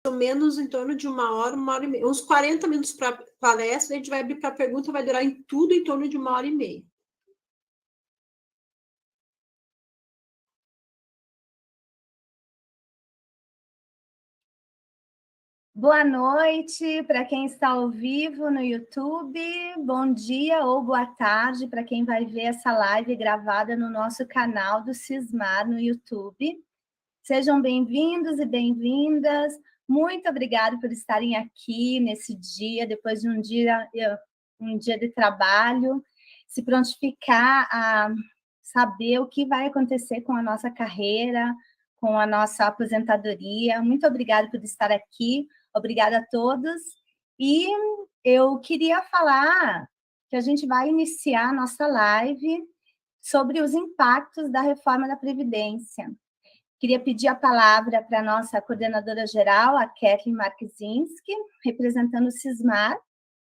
menos em torno de uma hora e meia, uns 40 minutos para palestra, a gente vai abrir para pergunta, vai durar em tudo em torno de uma hora e meia. Boa noite para quem está ao vivo no YouTube, bom dia ou boa tarde para quem vai ver essa live gravada no nosso canal do Cismar no YouTube. Sejam bem-vindos e bem-vindas. Muito obrigada por estarem aqui nesse dia, depois de um dia de trabalho, se prontificar a saber o que vai acontecer com a nossa carreira, com a nossa aposentadoria. Muito obrigada por estar aqui. Obrigada a todos. E eu queria falar que a gente vai iniciar a nossa live sobre os impactos da reforma da Previdência. Queria pedir a palavra para a nossa coordenadora geral, a Kathleen Markzinski, representando o Cismar.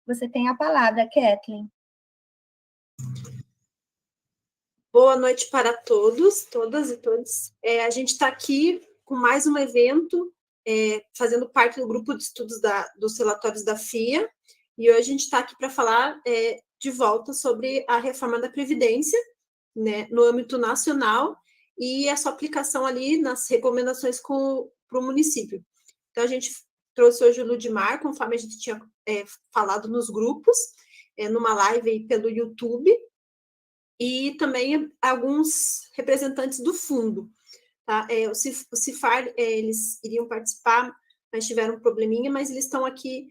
Você tem a palavra, Kathleen. Boa noite para todos, todas e todos. A gente está aqui com mais um evento, fazendo parte do grupo de estudos dos relatórios da FIA, e hoje a gente está aqui para falar de volta sobre a reforma da Previdência, né, no âmbito nacional, e a sua aplicação ali nas recomendações para o município. Então, a gente trouxe hoje o Ludmar, conforme a gente tinha falado nos grupos, numa live aí pelo YouTube, e também alguns representantes do fundo. Tá? O CIFAR, eles iriam participar, mas tiveram um probleminha, mas eles estão aqui,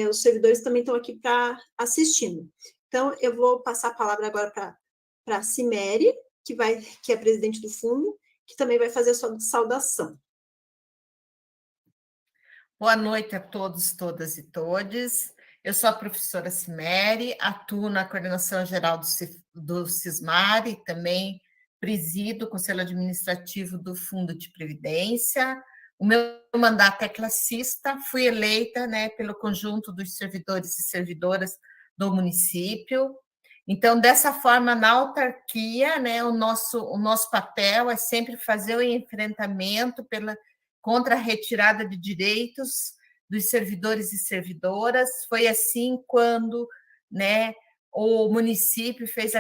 os servidores também estão aqui para assistindo. Então, eu vou passar a palavra agora para a Cimere, que é presidente do fundo, que também vai fazer a sua saudação. Boa noite a todos, todas e todes. Eu sou a professora Cimere, atuo na coordenação geral do Cismar e também presido o Conselho Administrativo do Fundo de Previdência. O meu mandato é classista, fui eleita, né, pelo conjunto dos servidores e servidoras do município. Então, dessa forma, na autarquia, né, o nosso papel é sempre fazer o enfrentamento contra a retirada de direitos dos servidores e servidoras. Foi assim quando, né, o município fez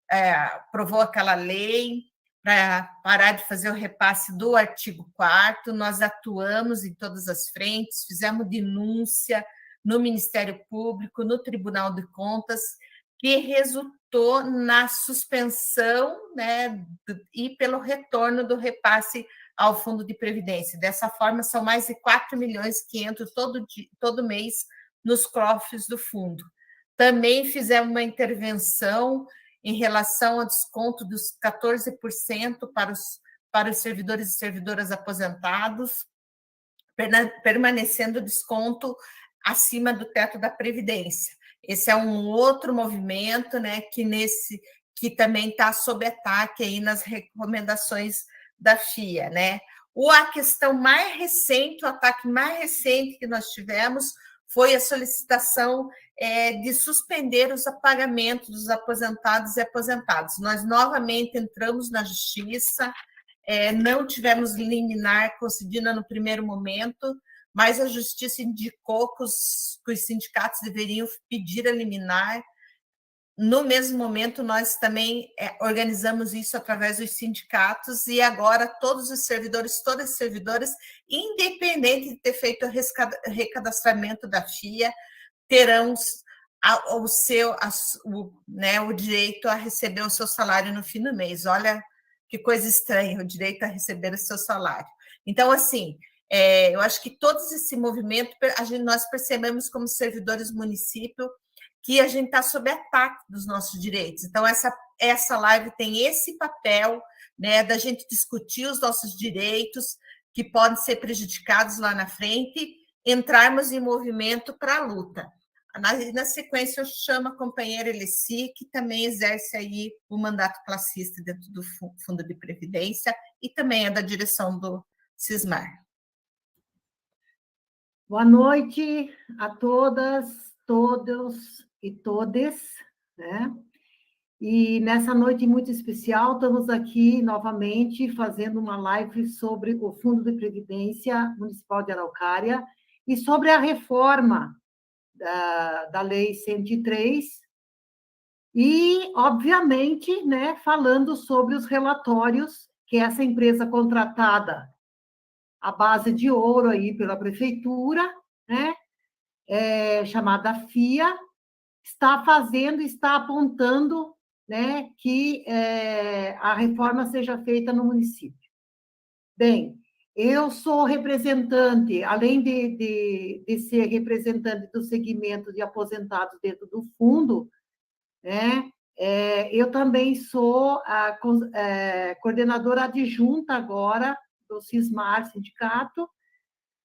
aprovou aquela lei para parar de fazer o repasse do artigo 4º, nós atuamos em todas as frentes, fizemos denúncia no Ministério Público, no Tribunal de Contas, que resultou na suspensão, né, e pelo retorno do repasse ao Fundo de Previdência. Dessa forma, são mais de 4 milhões que entram todo mês nos cofres do fundo. Também fizemos uma intervenção em relação ao desconto dos 14% para os servidores e servidoras aposentados, permanecendo o desconto acima do teto da Previdência. Esse é um outro movimento, né, que também está sob ataque aí nas recomendações da FIA, né? A questão mais recente, o ataque mais recente que nós tivemos foi a solicitação de suspender os pagamentos dos aposentados e aposentadas. Nós novamente entramos na justiça, não tivemos liminar concedida no primeiro momento, mas a justiça indicou que os sindicatos deveriam pedir a liminar. No mesmo momento, nós também organizamos isso através dos sindicatos e agora todos os servidores, todas as servidoras, independente de ter feito o recadastramento da FIA, terão o direito a receber o seu salário no fim do mês. Olha que coisa estranha, o direito a receber o seu salário. Então, assim, eu acho que todo esse movimento, nós percebemos como servidores do município que a gente está sob ataque dos nossos direitos. Então, essa live tem esse papel, né, da gente discutir os nossos direitos que podem ser prejudicados lá na frente, entrarmos em movimento para a luta. Na sequência, eu chamo a companheira Eleci, que também exerce aí o mandato classista dentro do Fundo de Previdência e também é da direção do Cismar. Boa noite a todas, todos e todes, né? E nessa noite muito especial, estamos aqui novamente fazendo uma live sobre o Fundo de Previdência Municipal de Araucária e sobre a reforma da Lei 103 e, obviamente, né, falando sobre os relatórios que essa empresa contratada à base de ouro aí pela prefeitura, né, chamada FIA, está fazendo, está apontando, né, que a reforma seja feita no município. Bem, eu sou representante, além de ser representante do segmento de aposentados dentro do fundo, né, eu também sou a coordenadora adjunta agora do Cismar Sindicato,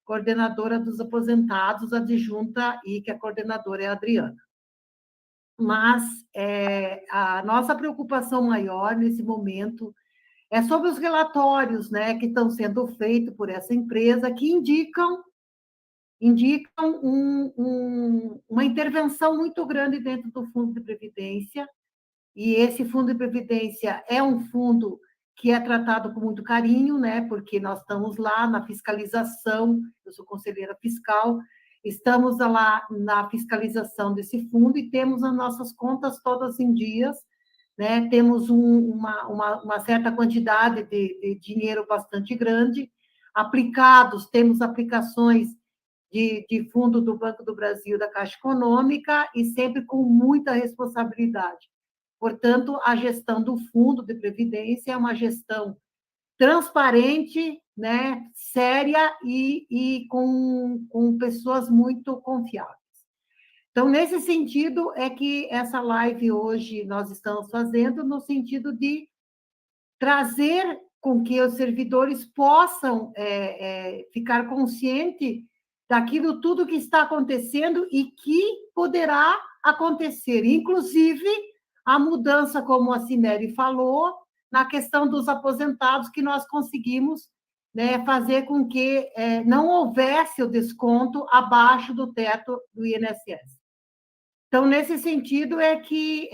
coordenadora dos aposentados adjunta, e que a coordenadora é a Adriana. Mas a nossa preocupação maior nesse momento é sobre os relatórios, né, que estão sendo feitos por essa empresa, que indicam uma intervenção muito grande dentro do Fundo de Previdência, e esse Fundo de Previdência é um fundo que é tratado com muito carinho, né, porque nós estamos lá na fiscalização, eu sou conselheira fiscal, estamos lá na fiscalização desse fundo e temos as nossas contas todas em dias, né? Temos uma certa quantidade de dinheiro bastante grande, aplicados, temos aplicações de fundo do Banco do Brasil, da Caixa Econômica, e sempre com muita responsabilidade. Portanto, a gestão do Fundo de Previdência é uma gestão transparente, né, séria e com pessoas muito confiáveis. Então, nesse sentido, é que essa live hoje nós estamos fazendo, no sentido de trazer com que os servidores possam ficar conscientes daquilo tudo que está acontecendo e que poderá acontecer, inclusive a mudança, como a Cimeri falou, na questão dos aposentados, que nós conseguimos, né, fazer com que não houvesse o desconto abaixo do teto do INSS. Então, nesse sentido, é que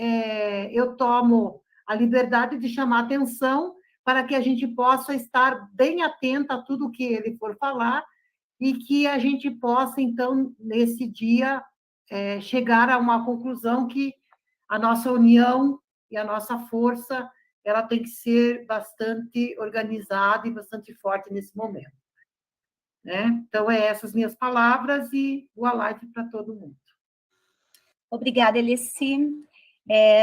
eu tomo a liberdade de chamar atenção para que a gente possa estar bem atenta a tudo que ele for falar e que a gente possa, então, nesse dia, chegar a uma conclusão que a nossa união e a nossa força, ela tem que ser bastante organizada e bastante forte nesse momento. Né? Então, essas minhas palavras e boa live para todo mundo. Obrigada, Elici.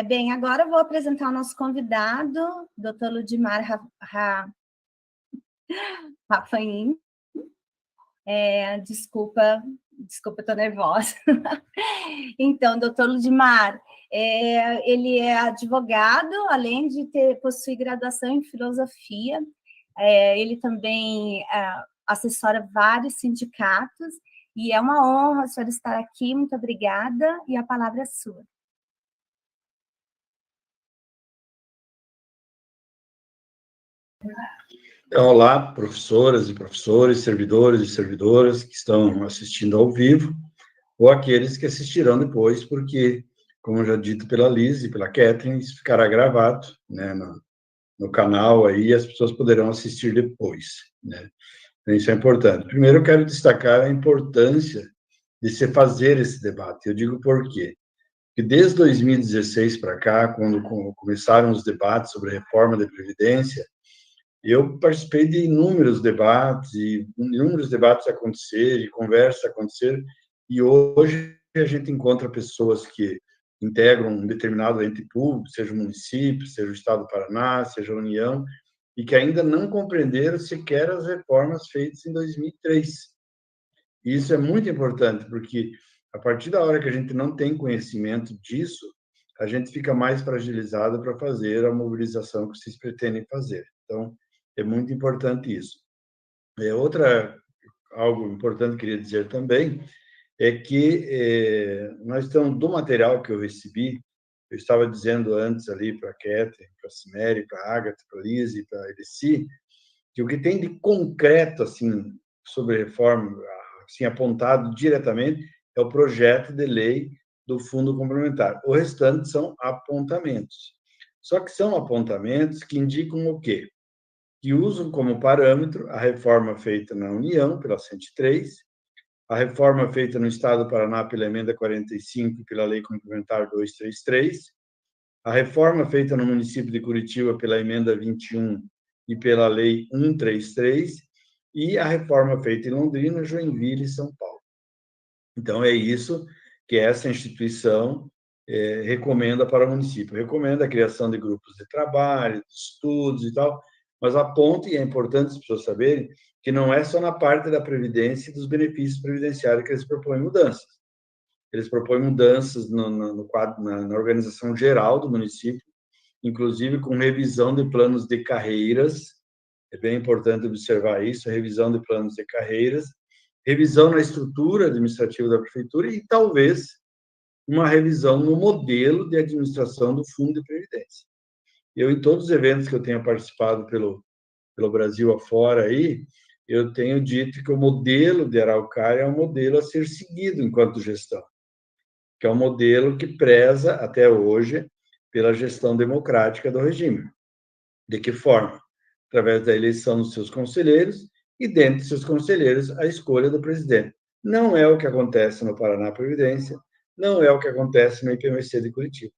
Bem, agora eu vou apresentar o nosso convidado, Dr. Ludimar Rafaim. Desculpa, estou nervosa. Então, doutor Ludimar, ele é advogado, além de possuir graduação em filosofia, ele também assessora vários sindicatos, e é uma honra a senhora estar aqui, muito obrigada, e a palavra é sua. Olá, professoras e professores, servidores e servidoras que estão assistindo ao vivo, ou aqueles que assistirão depois, porque, como já dito pela Liz e pela Catherine, isso ficará gravado, né, no canal aí, e as pessoas poderão assistir depois, né? Então, isso é importante. Primeiro, eu quero destacar a importância de se fazer esse debate. Eu digo por quê? Porque desde 2016 para cá, quando começaram os debates sobre a reforma da Previdência, eu participei de inúmeros debates, e inúmeros debates acontecer, e conversas acontecer, e hoje a gente encontra pessoas que integram um determinado ente público, seja o município, seja o Estado do Paraná, seja a União, e que ainda não compreenderam sequer as reformas feitas em 2003. E isso é muito importante, porque a partir da hora que a gente não tem conhecimento disso, a gente fica mais fragilizado para fazer a mobilização que vocês pretendem fazer. Então, é muito importante isso. Algo importante que eu queria dizer também é que nós estamos, do material que eu recebi, eu estava dizendo antes ali para a Catherine, para a Cimeri, para a Agatha, para a Liz e para a Elici, que o que tem de concreto, assim, sobre reforma, assim, apontado diretamente, é o projeto de lei do Fundo Complementar. O restante são apontamentos. Só que são apontamentos que indicam o quê? Que usam como parâmetro a reforma feita na União, pela 103, a reforma feita no Estado do Paraná pela Emenda 45 e pela Lei Complementar 233, a reforma feita no município de Curitiba pela Emenda 21 e pela Lei 133, e a reforma feita em Londrina, Joinville e São Paulo. Então, é isso que essa instituição recomenda para o município. Recomenda a criação de grupos de trabalho, de estudos e tal, mas aponta, e é importante as pessoas saberem, que não é só na parte da Previdência e dos benefícios previdenciários que eles propõem mudanças. Eles propõem mudanças no quadro, na organização geral do município, inclusive com revisão de planos de carreiras. É bem importante observar isso, a revisão de planos de carreiras, revisão na estrutura administrativa da prefeitura e, talvez, uma revisão no modelo de administração do Fundo de Previdência. Eu, em todos os eventos que eu tenho participado pelo Brasil afora, aí, eu tenho dito que o modelo de Araucária é um modelo a ser seguido enquanto gestão, que é um modelo que preza, até hoje, pela gestão democrática do regime. De que forma? Através da eleição dos seus conselheiros e, dentre seus conselheiros, a escolha do presidente. Não é o que acontece no Paraná Previdência, não é o que acontece no IPMC de Curitiba,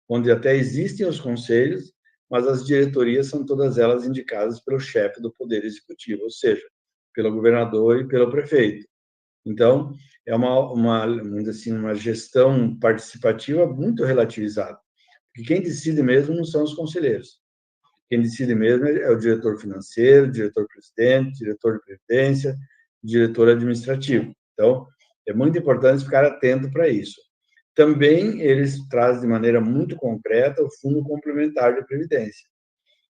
onde até existem os conselhos, mas as diretorias são todas elas indicadas pelo chefe do Poder Executivo, ou seja, pelo governador e pelo prefeito. Então, é uma gestão participativa muito relativizada, porque quem decide mesmo não são os conselheiros. Quem decide mesmo é o diretor financeiro, diretor-presidente, diretor de previdência, diretor administrativo. Então, é muito importante ficar atento para isso. Também eles trazem de maneira muito concreta o Fundo Complementar de Previdência.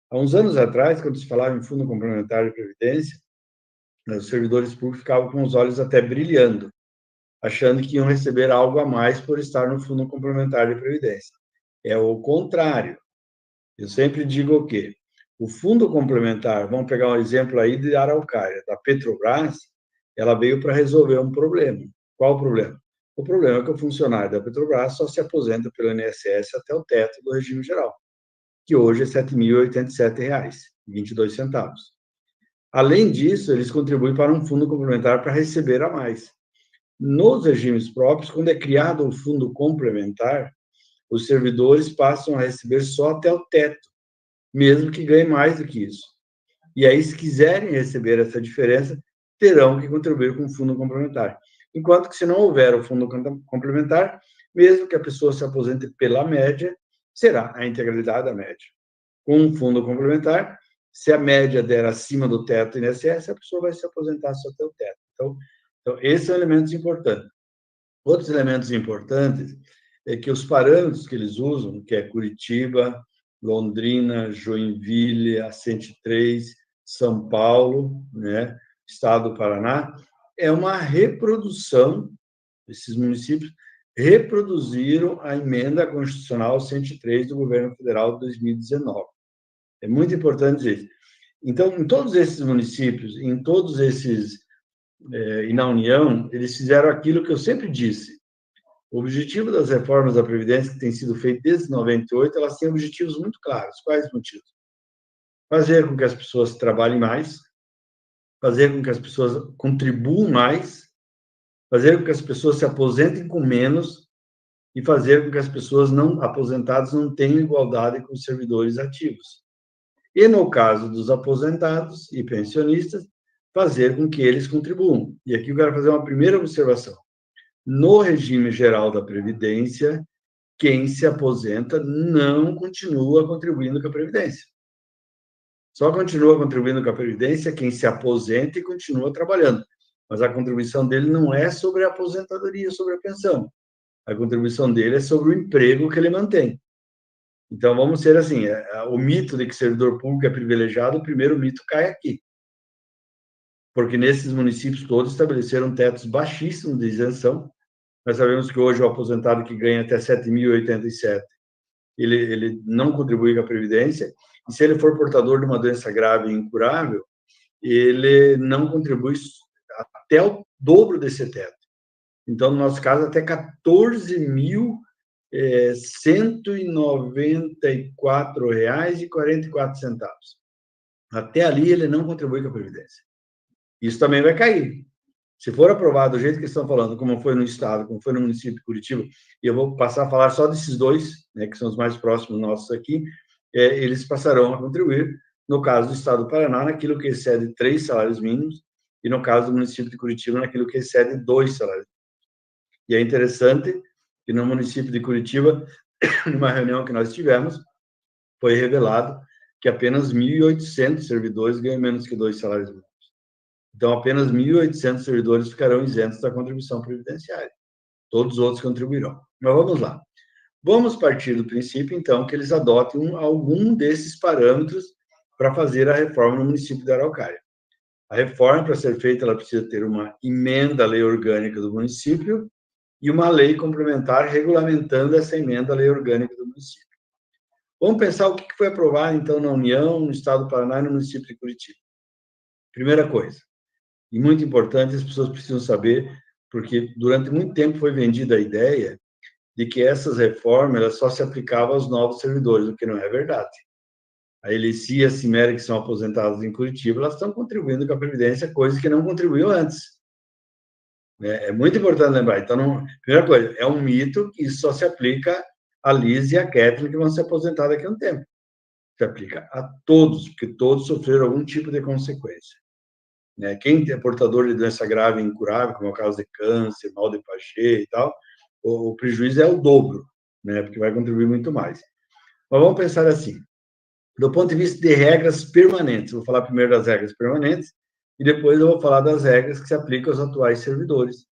Há uns anos atrás, quando se falava em Fundo Complementar de Previdência, os servidores públicos ficavam com os olhos até brilhando, achando que iam receber algo a mais por estar no Fundo Complementar de Previdência. É o contrário. Eu sempre digo o quê? O Fundo Complementar, vamos pegar um exemplo aí de Araucária, da Petrobras, ela veio para resolver um problema. Qual o problema? O problema é que o funcionário da Petrobras só se aposenta pelo INSS até o teto do regime geral, que hoje é R$ 7.087,22. Além disso, eles contribuem para um fundo complementar para receber a mais. Nos regimes próprios, quando é criado um fundo complementar, os servidores passam a receber só até o teto, mesmo que ganhem mais do que isso. E aí, se quiserem receber essa diferença, terão que contribuir com o fundo complementar. Enquanto que, se não houver o fundo complementar, mesmo que a pessoa se aposente pela média, será a integralidade da média. Com um fundo complementar, se a média der acima do teto do INSS, a pessoa vai se aposentar só até o teto. Então, esses são elementos importantes. Outros elementos importantes é que os parâmetros que eles usam, que é Curitiba, Londrina, Joinville, a 103, São Paulo, né, Estado do Paraná, é uma reprodução, esses municípios reproduziram a emenda constitucional 103 do governo federal de 2019. É muito importante dizer isso. Então, em todos esses municípios, e na União, eles fizeram aquilo que eu sempre disse. O objetivo das reformas da Previdência, que tem sido feito desde 98, elas têm objetivos muito claros. Quais motivos? Fazer com que as pessoas trabalhem mais, fazer com que as pessoas contribuam mais, fazer com que as pessoas se aposentem com menos e fazer com que as pessoas não aposentadas não tenham igualdade com os servidores ativos. E, no caso dos aposentados e pensionistas, fazer com que eles contribuam. E aqui eu quero fazer uma primeira observação. No regime geral da Previdência, quem se aposenta não continua contribuindo com a Previdência. Só continua contribuindo com a Previdência quem se aposenta e continua trabalhando. Mas a contribuição dele não é sobre a aposentadoria, sobre a pensão. A contribuição dele é sobre o emprego que ele mantém. Então, vamos ser assim, o mito de que servidor público é privilegiado, o primeiro mito cai aqui. Porque nesses municípios todos estabeleceram tetos baixíssimos de isenção. Nós sabemos que hoje o aposentado que ganha até R$ 7.087, ele não contribui com a Previdência, e se ele for portador de uma doença grave e incurável, ele não contribui até o dobro desse teto. Então, no nosso caso, até R$ 14.000 R$ 194,44. Até ali, ele não contribui com a Previdência. Isso também vai cair. Se for aprovado do jeito que estão falando, como foi no Estado, como foi no município de Curitiba, e eu vou passar a falar só desses dois, né, que são os mais próximos nossos aqui, eles passarão a contribuir, no caso do Estado do Paraná, naquilo que excede 3 salários mínimos, e no caso do município de Curitiba, naquilo que excede 2 salários mínimos. E é interessante que no município de Curitiba, numa reunião que nós tivemos, foi revelado que apenas 1.800 servidores ganham menos que 2 salários mínimos. Então, apenas 1.800 servidores ficarão isentos da contribuição previdenciária. Todos os outros contribuirão. Mas vamos lá. Vamos partir do princípio, então, que eles adotem algum desses parâmetros para fazer a reforma no município de Araucária. A reforma, para ser feita, ela precisa ter uma emenda à lei orgânica do município e uma lei complementar regulamentando essa emenda à lei orgânica do município. Vamos pensar o que foi aprovado, então, na União, no Estado do Paraná e no município de Curitiba. Primeira coisa, e muito importante, as pessoas precisam saber, porque durante muito tempo foi vendida a ideia de que essas reformas elas só se aplicavam aos novos servidores, o que não é verdade. A Elici e a Cimera, que são aposentadas em Curitiba, elas estão contribuindo com a Previdência, coisa que não contribuíam antes. É muito importante lembrar. Então, primeira coisa, é um mito que isso só se aplica a Liz e a Kathleen, que vão se aposentar daqui a um tempo. Se aplica a todos, porque todos sofreram algum tipo de consequência. Quem é portador de doença grave e incurável, como é o caso de câncer, mal de Paget e tal, o prejuízo é o dobro, porque vai contribuir muito mais. Mas vamos pensar assim, do ponto de vista de regras permanentes, vou falar primeiro das regras permanentes, e depois eu vou falar das regras que se aplicam aos atuais servidores,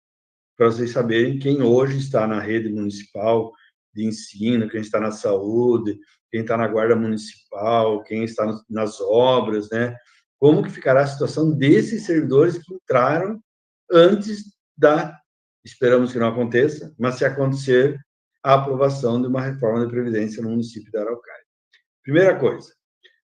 para vocês saberem quem hoje está na rede municipal de ensino, quem está na saúde, quem está na guarda municipal, quem está nas obras, como que ficará a situação desses servidores que entraram antes esperamos que não aconteça, mas se acontecer, a aprovação de uma reforma de Previdência no município de Araucária. Primeira coisa,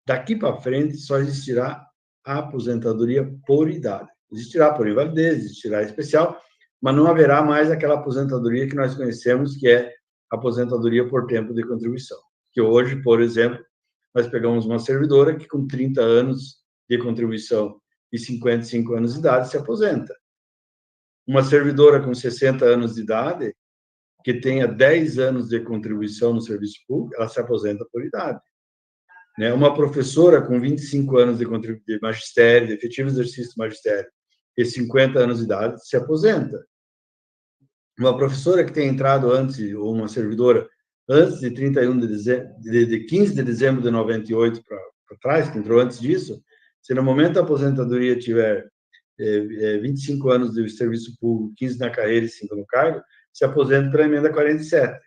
daqui para frente só existirá a aposentadoria por idade. Existirá por invalidez, existirá especial, mas não haverá mais aquela aposentadoria que nós conhecemos, que é a aposentadoria por tempo de contribuição. Que hoje, por exemplo, nós pegamos uma servidora que com 30 anos de contribuição e 55 anos de idade se aposenta. Uma servidora com 60 anos de idade, que tenha 10 anos de contribuição no serviço público, ela se aposenta por idade. Uma professora com 25 anos de magistério, de efetivo exercício do magistério, e 50 anos de idade, se aposenta. Uma professora que tenha entrado antes, ou uma servidora, antes de 15 de dezembro de 98 para trás, que entrou antes disso, se no momento da aposentadoria tiver 25 anos de serviço público, 15 na carreira e 5 no cargo, se aposenta pela emenda 47.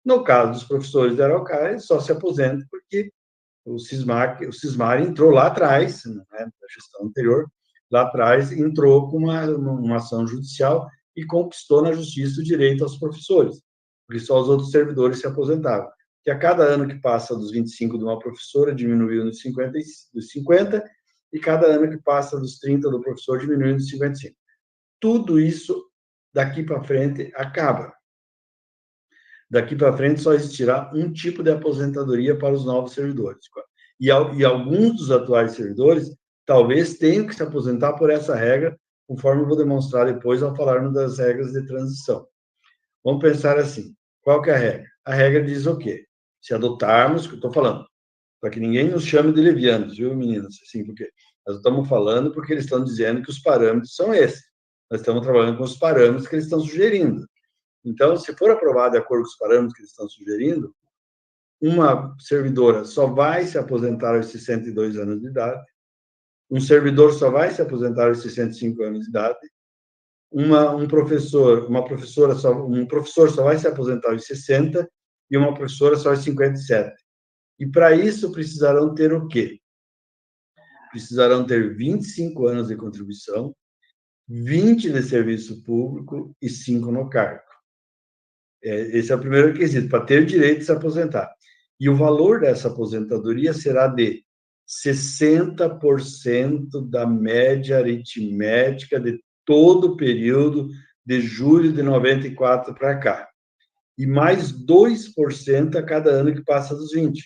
No caso dos professores de Araucária, só se aposenta porque o Sismar entrou lá atrás, na gestão anterior, lá atrás, entrou com uma ação judicial e conquistou na justiça o direito aos professores, porque só os outros servidores se aposentavam. Que a cada ano que passa dos 25 de uma professora, diminuiu dos 50, e cada ano que passa dos 30 do professor, diminui dos 55. Tudo isso, daqui para frente, acaba. Daqui para frente, só existirá um tipo de aposentadoria para os novos servidores. E alguns dos atuais servidores, talvez tenham que se aposentar por essa regra, conforme eu vou demonstrar depois ao falarmos das regras de transição. Vamos pensar assim, qual que é a regra? A regra diz o quê? Se adotarmos, o que eu estou falando, para que ninguém nos chame de levianos, viu, meninas? Assim, porque nós estamos falando porque eles estão dizendo que os parâmetros são esses. Nós estamos trabalhando com os parâmetros que eles estão sugerindo. Então, se for aprovado de acordo com os parâmetros que eles estão sugerindo, uma servidora só vai se aposentar aos 62 anos de idade, um servidor só vai se aposentar aos 65 anos de idade, um professor só vai se aposentar aos 60 e uma professora só aos 57. E para isso precisarão ter o quê? Precisarão ter 25 anos de contribuição, 20 de serviço público e 5 no cargo. Esse é o primeiro requisito, para ter direito de se aposentar. E o valor dessa aposentadoria será de 60% da média aritmética de todo o período de julho de 94 para cá. e mais 2% a cada ano que passa dos 20.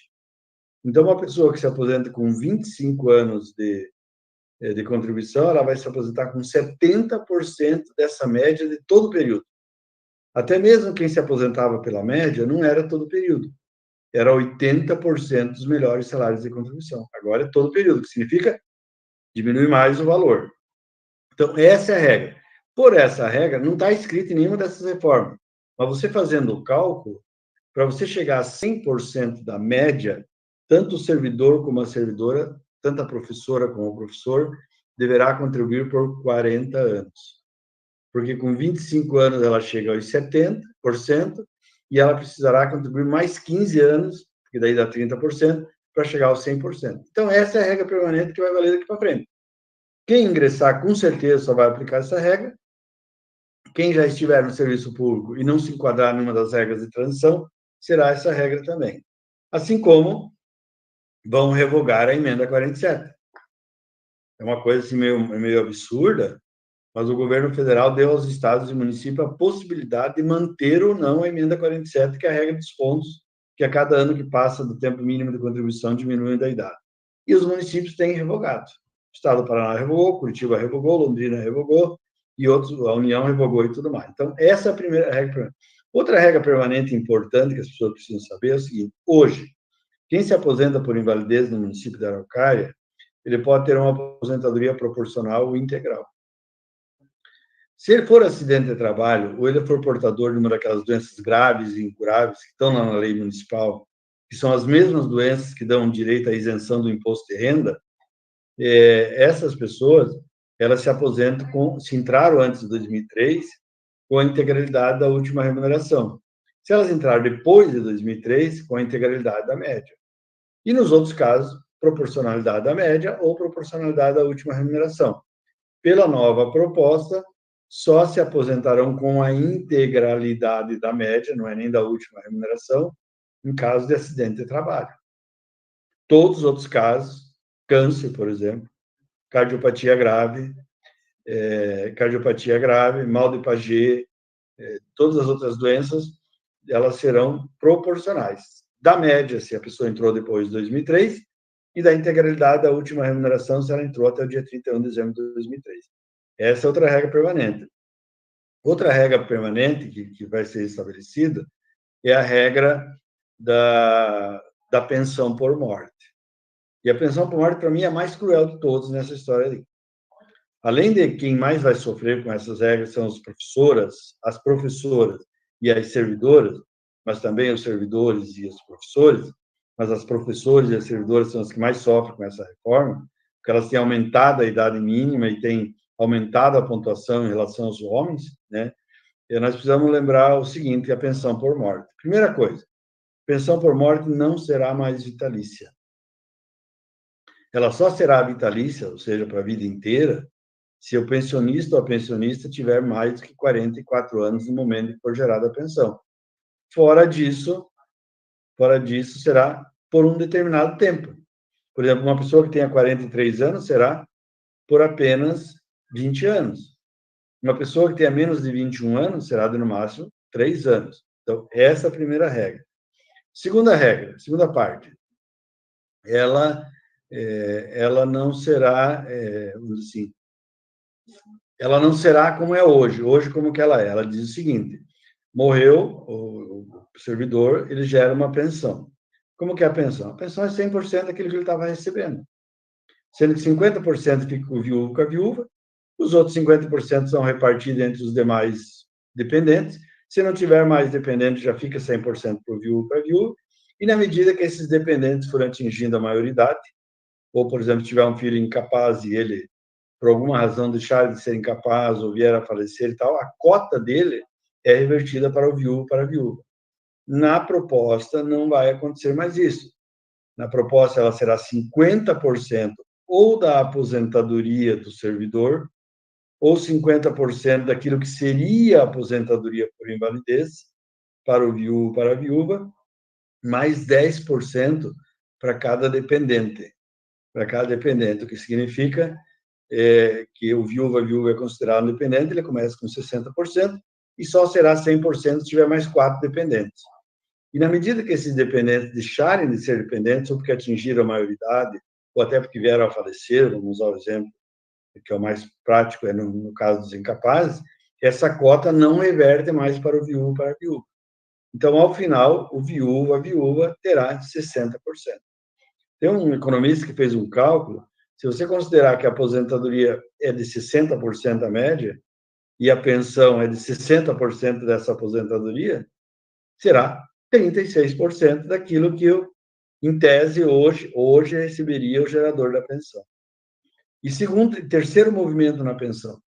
Então, uma pessoa que se aposenta com 25 anos de contribuição, ela vai se aposentar com 70% dessa média de todo o período. Até mesmo quem se aposentava pela média não era todo o período. Era 80% dos melhores salários de contribuição. Agora é todo o período, que significa diminui mais o valor. Então, essa é a regra. Por essa regra, não está escrito em nenhuma dessas reformas. Mas você fazendo o cálculo, para você chegar a 100% da média, tanto o servidor como a servidora, tanto a professora como o professor, deverá contribuir por 40 anos. Porque com 25 anos ela chega aos 70%, e ela precisará contribuir mais 15 anos, que daí dá 30%, para chegar aos 100%. Então, essa é a regra permanente que vai valer daqui para frente. Quem ingressar, com certeza, só vai aplicar essa regra. Quem já estiver no serviço público e não se enquadrar numa das regras de transição, será essa regra também. Assim como vão revogar a emenda 47. É uma coisa assim, meio absurda, mas o governo federal deu aos estados e municípios a possibilidade de manter ou não a emenda 47, que é a regra dos pontos, que a cada ano que passa do tempo mínimo de contribuição diminui da idade. E os municípios têm revogado. O estado do Paraná revogou, Curitiba revogou, Londrina revogou, e outros, a União revogou e tudo mais. Então, essa é a primeira regra. Outra regra permanente importante que as pessoas precisam saber é o seguinte: hoje, quem se aposenta por invalidez no município de Araucária, ele pode ter uma aposentadoria proporcional ou integral. Se ele for acidente de trabalho, ou ele for portador de uma daquelas doenças graves e incuráveis que estão na lei municipal, que são as mesmas doenças que dão direito à isenção do imposto de renda, essas pessoas, elas se aposentam, se entraram antes de 2003, com a integralidade da última remuneração. Se elas entraram depois de 2003, com a integralidade da média. E nos outros casos, proporcionalidade da média ou proporcionalidade da última remuneração. Pela nova proposta, só se aposentarão com a integralidade da média, não é nem da última remuneração, em caso de acidente de trabalho. Todos os outros casos, câncer, por exemplo, cardiopatia grave, mal de Paget, todas as outras doenças, elas serão proporcionais. Da média, se a pessoa entrou depois de 2003, e da integralidade da última remuneração, se ela entrou até o dia 31 de dezembro de 2003. Essa é outra regra permanente. Outra regra permanente que vai ser estabelecida é a regra da pensão por morte. E a pensão por morte, para mim, é a mais cruel de todos nessa história ali. Além de quem mais vai sofrer com essas regras são as professoras e as servidoras, mas também os servidores e os professores, mas as professoras e as servidoras são as que mais sofrem com essa reforma, porque elas têm aumentado a idade mínima e têm aumentado a pontuação em relação aos homens, né? E nós precisamos lembrar o seguinte: a pensão por morte. Primeira coisa, pensão por morte não será mais vitalícia. Ela só será vitalícia, ou seja, para a vida inteira, se o pensionista ou a pensionista tiver mais do que 44 anos no momento que for gerada a pensão. Fora disso, será por um determinado tempo. Por exemplo, uma pessoa que tenha 43 anos será por apenas 20 anos. Uma pessoa que tenha menos de 21 anos será de, no máximo, 3 anos. Então, essa é a primeira regra. Segunda regra, segunda parte, ela não será, vamos dizer assim, ela não será como é hoje. Hoje, como que ela é? Ela diz o seguinte: morreu o servidor, ele gera uma pensão. Como que é a pensão? A pensão é 100% daquilo que ele estava recebendo. Sendo que 50% fica com a viúva, os outros 50% são repartidos entre os demais dependentes. Se não tiver mais dependente, já fica 100% para a viúva. E na medida que esses dependentes forem atingindo a maioridade, ou, por exemplo, tiver um filho incapaz e ele, por alguma razão, deixar de ser incapaz ou vier a falecer e tal, a cota dele é revertida para o viúvo, para a viúva. Na proposta, não vai acontecer mais isso. Na proposta, ela será 50% ou da aposentadoria do servidor, ou 50% daquilo que seria a aposentadoria por invalidez para o viúvo, para a viúva, mais 10% para cada dependente. Para cada dependente, o que significa que o viúvo, a viúva é considerado dependente, ele começa com 60%, e só será 100% se tiver mais 4 dependentes. E na medida que esses dependentes deixarem de ser dependentes, ou porque atingiram a maioridade, ou até porque vieram a falecer, vamos usar o exemplo que é o mais prático, é no caso dos incapazes, essa cota não reverte mais para o viúvo, para a viúva. Então, ao final, o viúvo, a viúva, terá 60%. Tem um economista que fez um cálculo, se você considerar que a aposentadoria é de 60% a média, e a pensão é de 60% dessa aposentadoria, será 36% daquilo que eu, em tese, hoje receberia o gerador da pensão. E terceiro movimento na pensão.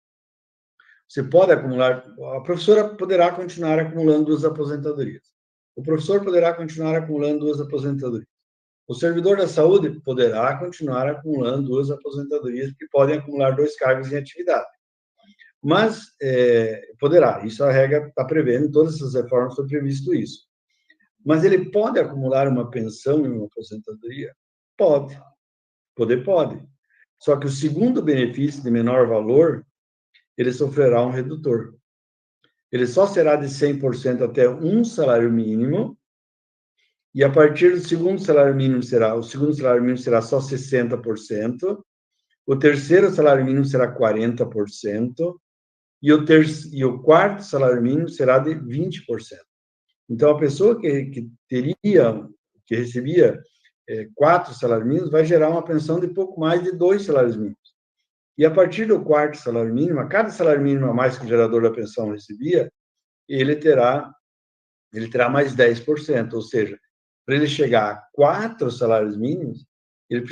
Você pode acumular, a professora poderá continuar acumulando 2 aposentadorias. O professor poderá continuar acumulando 2 aposentadorias. O servidor da saúde poderá continuar acumulando 2 aposentadorias, que podem acumular 2 cargos em atividade. Mas poderá, isso a regra está prevendo, em todas essas reformas foi previsto isso. Mas ele pode acumular uma pensão e uma aposentadoria? Pode. Pode. Só que o segundo benefício de menor valor, ele sofrerá um redutor. Ele só será de 100% até um salário mínimo, e a partir do segundo salário mínimo será só 60%, o terceiro salário mínimo será 40%, e o quarto salário mínimo será de 20%. Então, a pessoa que recebia 4 salários mínimos vai gerar uma pensão de pouco mais de 2 salários mínimos. E a partir do quarto salário mínimo, a cada salário mínimo a mais que o gerador da pensão recebia, ele terá mais 10%, ou seja, para ele chegar a 4 salários mínimos, ele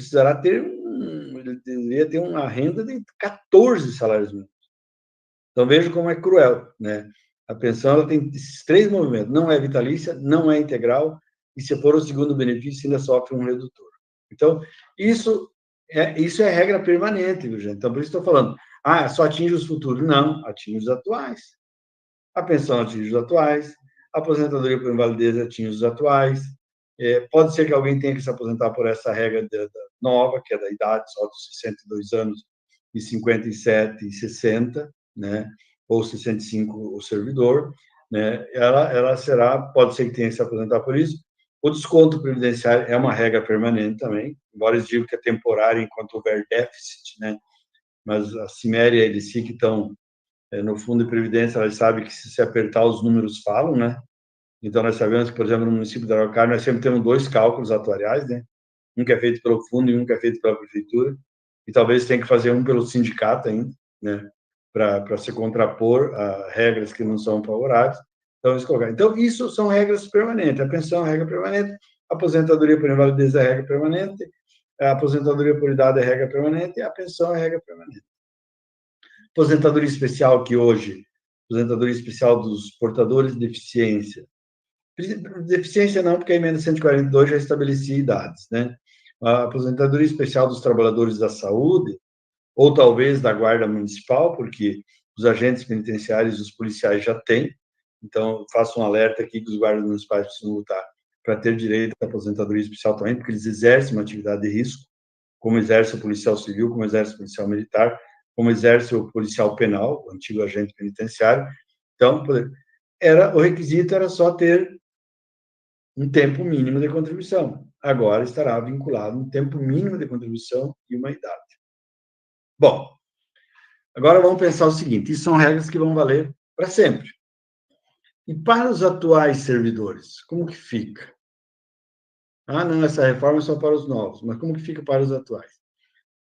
deveria ter uma renda de 14 salários mínimos. Então, veja como é cruel, né? A pensão ela tem esses 3 movimentos, não é vitalícia, não é integral, e se for o segundo benefício, ainda sofre um redutor. Então, isso é regra permanente, viu, gente? Então, por isso estou falando, só atinge os futuros. Não, atinge os atuais. A pensão atinge os atuais, a aposentadoria por invalidez atinge os atuais. Pode ser que alguém tenha que se aposentar por essa regra nova, que é da idade, só dos 62 anos, e 57 e 60, né? Ou 65 o servidor, né? Pode ser que tenha que se aposentar por isso. O desconto previdenciário é uma regra permanente também, embora eles digam que é temporário enquanto houver déficit, né? Mas a CIMERE e a EDICI que estão no Fundo de Previdência, elas sabem que se apertar os números falam, né? Então, nós sabemos que, por exemplo, no município de Araucária, nós sempre temos 2 cálculos atuariais, né? Um que é feito pelo fundo e um que é feito pela prefeitura, e talvez tenha que fazer um pelo sindicato ainda, né? Para se contrapor a regras que não são favoráveis. Então, isso são regras permanentes. A pensão é regra permanente, a aposentadoria por invalidez é regra permanente, a aposentadoria por idade é regra permanente e a pensão é regra permanente. Aposentadoria especial que hoje, aposentadoria especial dos portadores de deficiência. Deficiência não, porque a emenda 142 já estabelecia idades, né? A aposentadoria especial dos trabalhadores da saúde, ou talvez da guarda municipal, porque os agentes penitenciários e os policiais já têm. Então, faço um alerta aqui que os guardas municipais precisam lutar para ter direito à aposentadoria especial também, porque eles exercem uma atividade de risco, como exerce o policial civil, como exerce o policial militar, como exerce o policial penal, o antigo agente penitenciário. Então, o requisito era só ter um tempo mínimo de contribuição. Agora estará vinculado um tempo mínimo de contribuição e uma idade. Bom, agora vamos pensar o seguinte, isso são regras que vão valer para sempre. E para os atuais servidores, como que fica? Não, essa reforma é só para os novos, mas como que fica para os atuais?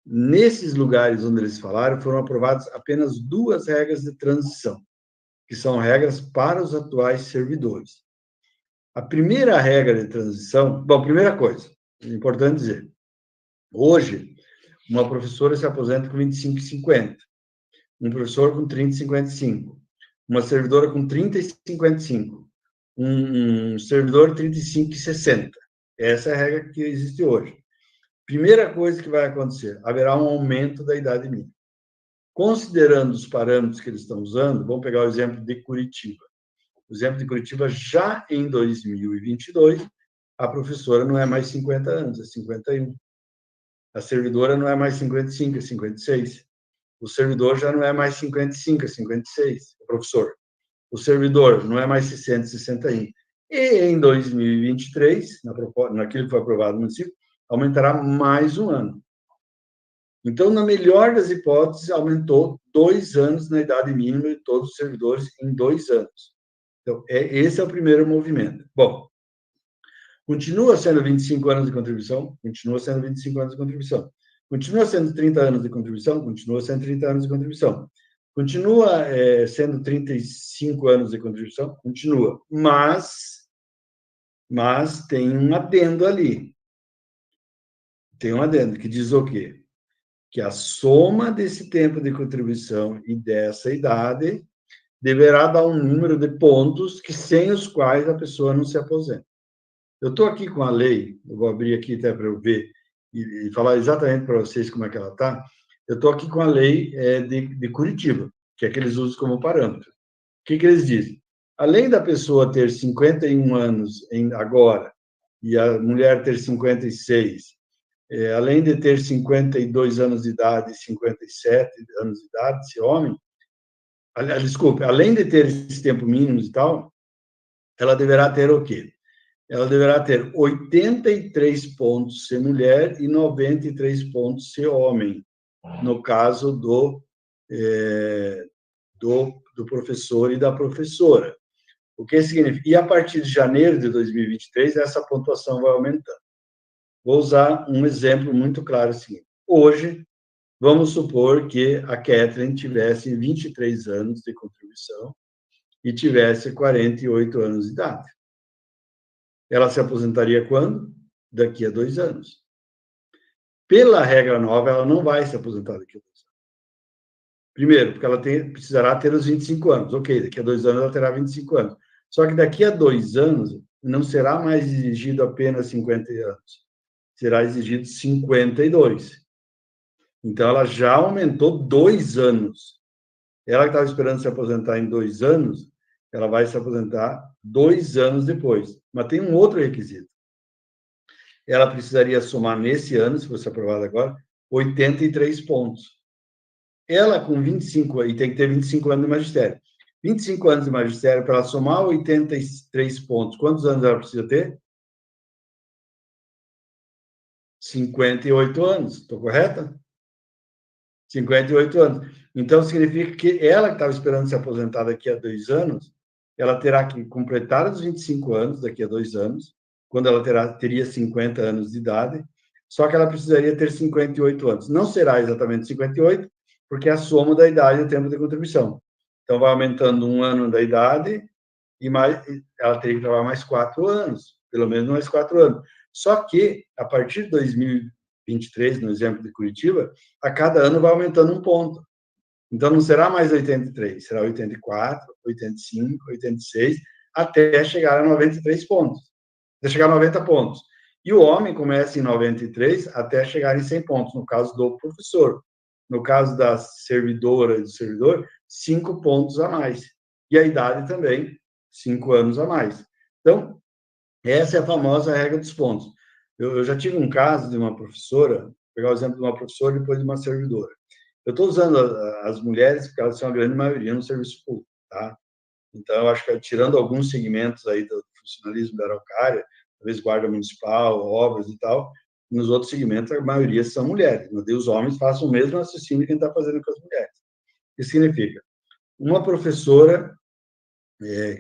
Nesses lugares onde eles falaram, foram aprovadas apenas 2 regras de transição, que são regras para os atuais servidores. A primeira regra de transição... Bom, primeira coisa, é importante dizer, hoje, uma professora se aposenta com 25,50, um professor com 30,55, uma servidora com 30,55, um servidor 35,60. Essa é a regra que existe hoje. Primeira coisa que vai acontecer, haverá um aumento da idade mínima. Considerando os parâmetros que eles estão usando, vamos pegar o exemplo de Curitiba. O exemplo de Curitiba, já em 2022, a professora não é mais 50 anos, é 51. A servidora não é mais 55, é 56. O servidor já não é mais 55, é 56, o professor. o servidor não é mais 661. E em 2023, naquilo que foi aprovado no município, aumentará mais um ano. Então, na melhor das hipóteses, aumentou 2 anos na idade mínima de todos os servidores em 2 anos. Então, esse é o primeiro movimento. Bom, continua sendo 25 anos de contribuição? Continua sendo 25 anos de contribuição. Continua sendo 30 anos de contribuição? Continua sendo 30 anos de contribuição. Continua sendo 35 anos de contribuição? Continua. Mas tem um adendo ali. Tem um adendo que diz o quê? Que a soma desse tempo de contribuição e dessa idade deverá dar um número de pontos sem os quais a pessoa não se aposenta. Eu estou aqui com a lei, eu vou abrir aqui até para eu ver e falar exatamente para vocês como é que ela está. Eu estou aqui com a lei de Curitiba, que é que eles usam como parâmetro. O que eles dizem? Além da pessoa ter 51 anos agora e a mulher ter 56, além de ter 52 anos de idade e 57 anos de idade, esse homem, desculpe, além de ter esse tempo mínimo e tal, ela deverá ter o quê? Ela deverá ter 83 pontos ser mulher e 93 pontos ser homem, no caso do professor e da professora. O que significa? E a partir de janeiro de 2023, essa pontuação vai aumentando. Vou usar um exemplo muito claro assim. Hoje, vamos supor que a Kathleen tivesse 23 anos de contribuição e tivesse 48 anos de idade. Ela se aposentaria quando? Daqui a 2 anos. Pela regra nova, ela não vai se aposentar daqui a 2 anos. Primeiro, porque ela precisará ter os 25 anos. Ok, daqui a 2 anos ela terá 25 anos. Só que daqui a 2 anos, não será mais exigido apenas 50 anos. Será exigido 52. Então, ela já aumentou 2 anos. Ela que estava esperando se aposentar em 2 anos, ela vai se aposentar 2 anos depois. Mas tem um outro requisito. Ela precisaria somar nesse ano, se fosse aprovada agora, 83 pontos. Ela com 25, e tem que ter 25 anos de magistério. 25 anos de magistério, para ela somar 83 pontos, quantos anos ela precisa ter? 58 anos, estou correta? 58 anos. Então, significa que ela que estava esperando se aposentar daqui a 2 anos, ela terá que completar os 25 anos daqui a 2 anos, quando ela teria 50 anos de idade, só que ela precisaria ter 58 anos. Não será exatamente 58, porque é a soma da idade e do tempo de contribuição. Então, vai aumentando 1 ano da idade e ela teria que trabalhar mais 4 anos, pelo menos mais 4 anos. Só que, a partir de 2023, no exemplo de Curitiba, a cada ano vai aumentando 1 ponto. Então, não será mais 83, será 84, 85, 86, até chegar a 93 pontos. Até chegar a 90 pontos. E o homem começa em 93 até chegar em 100 pontos, no caso do professor. No caso da servidora e do servidor, 5 pontos a mais. E a idade também, 5 anos a mais. Então, essa é a famosa regra dos pontos. Eu já tive um caso de uma professora, vou pegar o exemplo de uma professora e depois de uma servidora. Eu estou usando as mulheres porque elas são a grande maioria no serviço público, tá? Então, eu acho que tirando alguns segmentos aí do funcionalismo da Araucária, talvez guarda municipal, obras e tal, nos outros segmentos a maioria são mulheres. Mas os homens façam o mesmo raciocínio que a gente está fazendo com as mulheres. O que significa? Uma professora,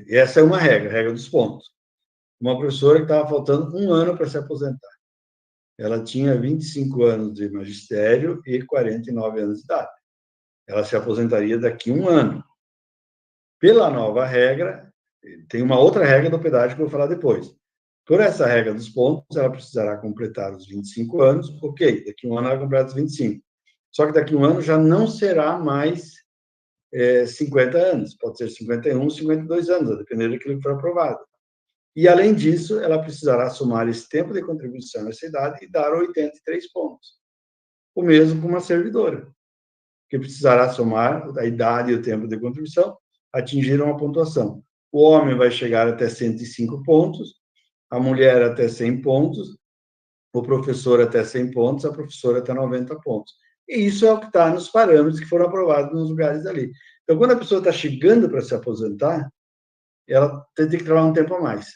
essa é uma regra, a regra dos pontos. Uma professora que estava faltando 1 ano para se aposentar. Ela tinha 25 anos de magistério e 49 anos de idade. Ela se aposentaria daqui a 1 ano. Pela nova regra, tem uma outra regra do pedágio que eu vou falar depois. Por essa regra dos pontos, ela precisará completar os 25 anos. Ok, daqui a 1 ano ela completa os 25. Só que daqui a 1 ano já não será mais 50 anos. Pode ser 51, 52 anos, a depender daquilo que for aprovado. E, além disso, ela precisará somar esse tempo de contribuição, essa idade, e dar 83 pontos. O mesmo com uma servidora, que precisará somar a idade e o tempo de contribuição, atingir uma pontuação. O homem vai chegar até 105 pontos, a mulher até 100 pontos, o professor até 100 pontos, a professora até 90 pontos. E isso é o que está nos parâmetros que foram aprovados nos lugares ali. Então, quando a pessoa está chegando para se aposentar, ela tem que trabalhar um tempo a mais,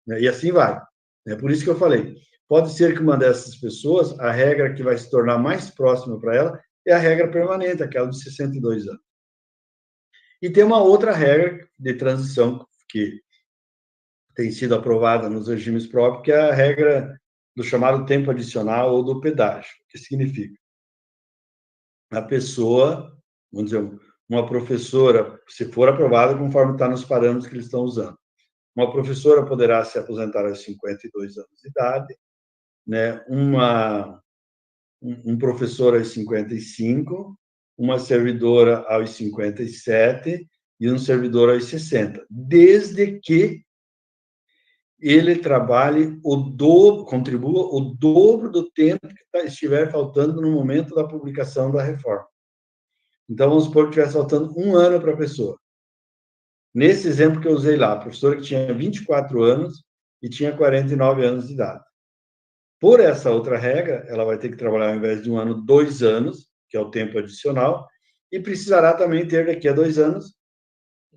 né? E assim vai. É por isso que eu falei, pode ser que uma dessas pessoas, a regra que vai se tornar mais próxima para ela é a regra permanente, aquela de 62 anos. E tem uma outra regra de transição que tem sido aprovada nos regimes próprios, que é a regra do chamado tempo adicional ou do pedágio, que significa a pessoa, vamos dizer, uma professora, se for aprovada conforme está nos parâmetros que eles estão usando, uma professora poderá se aposentar aos 52 anos de idade, né? Um professor aos 55, uma servidora aos 57 e um servidor aos 60, desde que ele trabalhe contribua o dobro do tempo que estiver faltando no momento da publicação da reforma. Então, vamos supor que estivesse faltando 1 ano para a pessoa. Nesse exemplo que eu usei lá, a professora que tinha 24 anos e tinha 49 anos de idade. Por essa outra regra, ela vai ter que trabalhar, ao invés de 1 ano, 2 anos, que é o tempo adicional, e precisará também ter, daqui a 2 anos,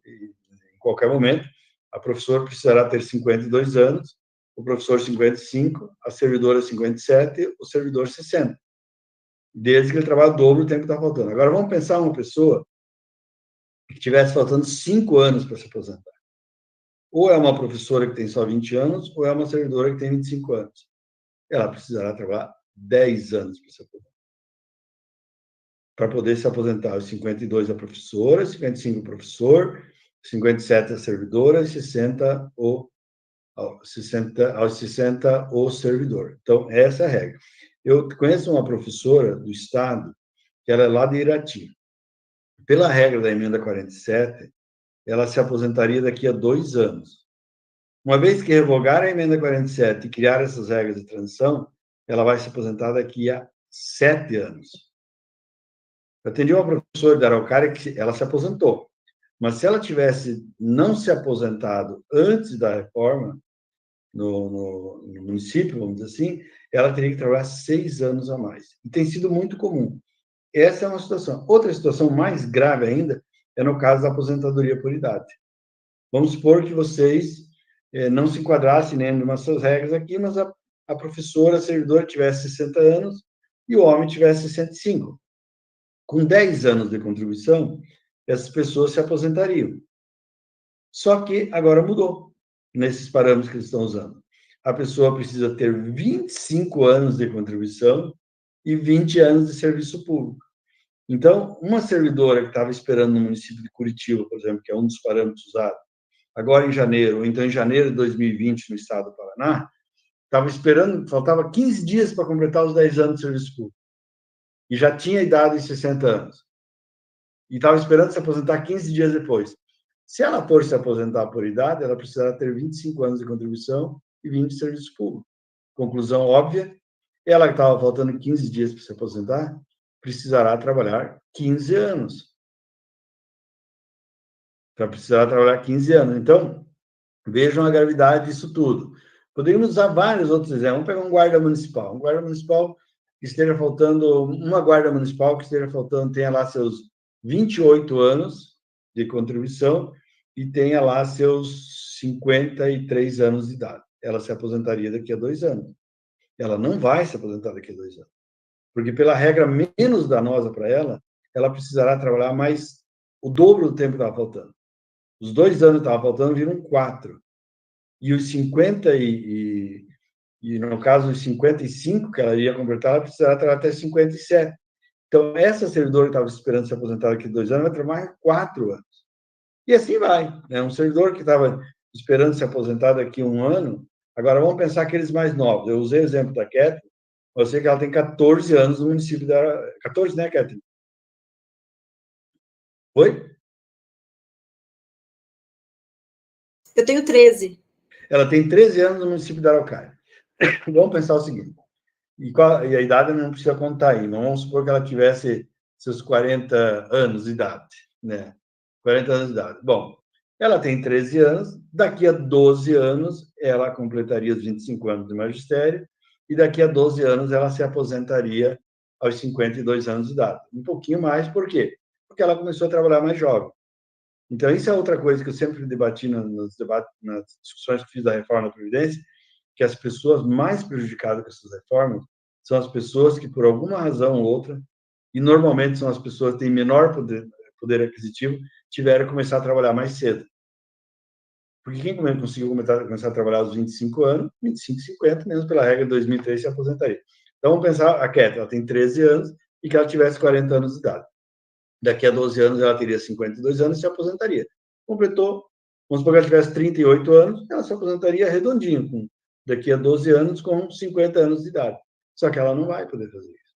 em qualquer momento, a professora precisará ter 52 anos, o professor 55, a servidora 57, o servidor 60. Desde que ele trabalhe o dobro do tempo que está faltando. Agora, vamos pensar uma pessoa que tivesse faltando 5 anos para se aposentar. Ou é uma professora que tem só 20 anos, ou é uma servidora que tem 25 anos. Ela precisará trabalhar 10 anos para se aposentar. Para poder se aposentar aos 52 a professora, 55 o professor, 57 a servidora e 60 aos 60 o servidor. Então, essa é a regra. Eu conheço uma professora do Estado, que ela é lá de Irati. Pela regra da emenda 47, ela se aposentaria daqui a 2 anos. Uma vez que revogar a emenda 47 e criar essas regras de transição, ela vai se aposentar daqui a 7 anos. Eu atendi uma professora de Araucária que ela se aposentou, mas se ela tivesse não se aposentado antes da reforma, no município, vamos dizer assim, ela teria que trabalhar 6 anos a mais. E tem sido muito comum. Essa é uma situação. Outra situação mais grave ainda é no caso da aposentadoria por idade. Vamos supor que vocês não se enquadrassem nem numa das regras aqui, mas a professora, a servidora, tivesse 60 anos e o homem tivesse 65. Com 10 anos de contribuição, essas pessoas se aposentariam. Só que agora mudou, nesses parâmetros que eles estão usando. A pessoa precisa ter 25 anos de contribuição e 20 anos de serviço público. Então, uma servidora que estava esperando no município de Curitiba, por exemplo, que é um dos parâmetros usados, agora em janeiro, ou então em janeiro de 2020, no estado do Paraná, estava esperando, faltava 15 dias para completar os 10 anos de serviço público. E já tinha idade de 60 anos. E estava esperando se aposentar 15 dias depois. Se ela for se aposentar por idade, ela precisará ter 25 anos de contribuição e 20 de serviço público. Conclusão óbvia, ela que estava faltando 15 dias para se aposentar, precisará trabalhar 15 anos. Vai precisar trabalhar 15 anos. Então, vejam a gravidade disso tudo. Poderíamos usar vários outros exemplos. Vamos pegar um guarda municipal. Um guarda municipal que esteja faltando, uma guarda municipal que esteja faltando, tenha lá seus 28 anos de contribuição e tenha lá seus 53 anos de idade. Ela se aposentaria daqui a 2 anos. Ela não vai se aposentar daqui a 2 anos. Porque, pela regra menos danosa para ela, ela precisará trabalhar mais o dobro do tempo que estava faltando. Os 2 anos que estavam faltando viram 4. E os 50 e no caso, os 55 que ela ia completar, ela precisará trabalhar até 57. Então, essa servidora que estava esperando se aposentar daqui a 2 anos vai trabalhar 4 anos. E assim vai. Né? Um servidor que estava esperando se aposentar daqui a 1 ano, agora vamos pensar aqueles mais novos. Eu usei o exemplo da Kathleen, eu sei que ela tem 14 anos no município da... 14, né, Kathleen? Oi? Eu tenho 13. Ela tem 13 anos no município da Araucária. Vamos pensar o seguinte, e a idade não precisa contar aí, não vamos supor que ela tivesse seus 40 anos de idade, né? 40 anos de idade. Bom, ela tem 13 anos, daqui a 12 anos ela completaria os 25 anos de magistério, e daqui a 12 anos ela se aposentaria aos 52 anos de idade. Um pouquinho mais, por quê? Porque ela começou a trabalhar mais jovem. Então, isso é outra coisa que eu sempre debati nos debates, nas discussões que fiz da reforma da Previdência, que as pessoas mais prejudicadas com essas reformas são as pessoas que, por alguma razão ou outra, e normalmente são as pessoas que têm menor poder aquisitivo, tiveram que começar a trabalhar mais cedo. Porque quem conseguiu começar a trabalhar aos 25 anos, 25, 50, menos pela regra de 2003, se aposentaria. Então, vamos pensar, a Kétia, ela tem 13 anos e que ela tivesse 40 anos de idade. Daqui a 12 anos, ela teria 52 anos e se aposentaria. Completou, vamos supor que ela tivesse 38 anos, ela se aposentaria redondinho, daqui a 12 anos, com 50 anos de idade. Só que ela não vai poder fazer isso.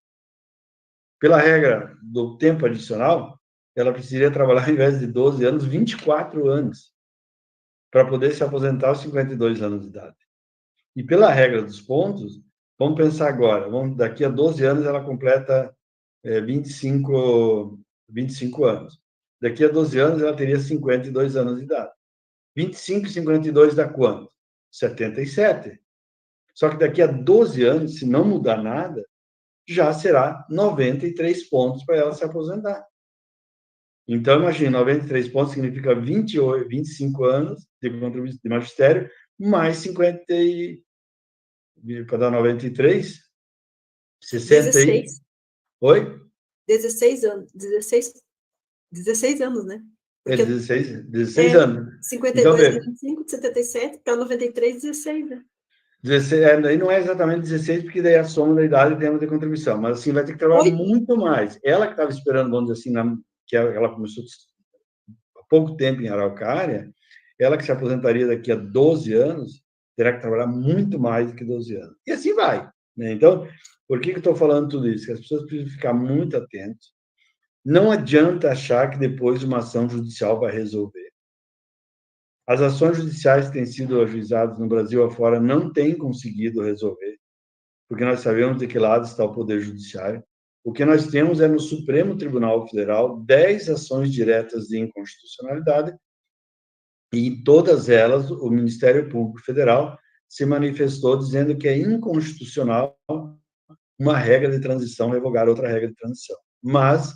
Pela regra do tempo adicional, ela precisaria trabalhar, ao invés de 12 anos, 24 anos, para poder se aposentar aos 52 anos de idade. E pela regra dos pontos, vamos pensar agora, daqui a 12 anos ela completa 25 anos. Daqui a 12 anos ela teria 52 anos de idade. 25 e 52 dá quanto? 77. Só que daqui a 12 anos, se não mudar nada, já será 93 pontos para ela se aposentar. Então, imagina, 93 pontos significa 25 anos de magistério, mais 50 para dar 93, 60 16. Oi? 16 anos. 16 anos, né? Porque 16 anos. 52, então, 25, de 77 para 93, 16, né? 16, daí não é exatamente 16, porque daí é a soma da idade e tempo de contribuição, mas assim, vai ter que trabalhar muito mais. Ela que estava esperando, vamos dizer assim, que ela começou há pouco tempo em Araucária, ela que se aposentaria daqui a 12 anos, terá que trabalhar muito mais do que 12 anos. E assim vai. Né? Então, por que eu estou falando tudo isso? Que as pessoas precisam ficar muito atentas. Não adianta achar que depois uma ação judicial vai resolver. As ações judiciais que têm sido ajuizadas no Brasil afora não têm conseguido resolver, porque nós sabemos de que lado está o Poder Judiciário. O que nós temos é no Supremo Tribunal Federal 10 ações diretas de inconstitucionalidade, e em todas elas o Ministério Público Federal se manifestou dizendo que é inconstitucional uma regra de transição revogar outra regra de transição. Mas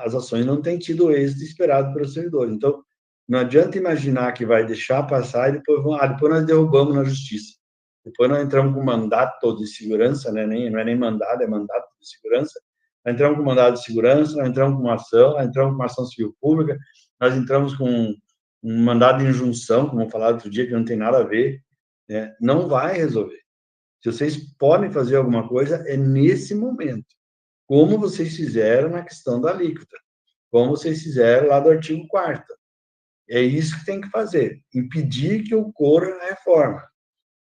as ações não têm tido o êxito esperado pelos servidores. Então, não adianta imaginar que vai deixar passar e depois nós derrubamos na justiça. Depois nós entramos com mandato de segurança, né? Não é nem mandado, é mandato de segurança. Nós entramos com mandado de segurança, nós entramos com uma ação, nós entramos com uma ação civil pública, nós entramos com um mandado de injunção, como eu falava outro dia, que não tem nada a ver. Né? Não vai resolver. Se vocês podem fazer alguma coisa, é nesse momento. Como vocês fizeram na questão da alíquota. Como vocês fizeram lá do artigo 4º. É isso que tem que fazer, impedir que ocorra a reforma.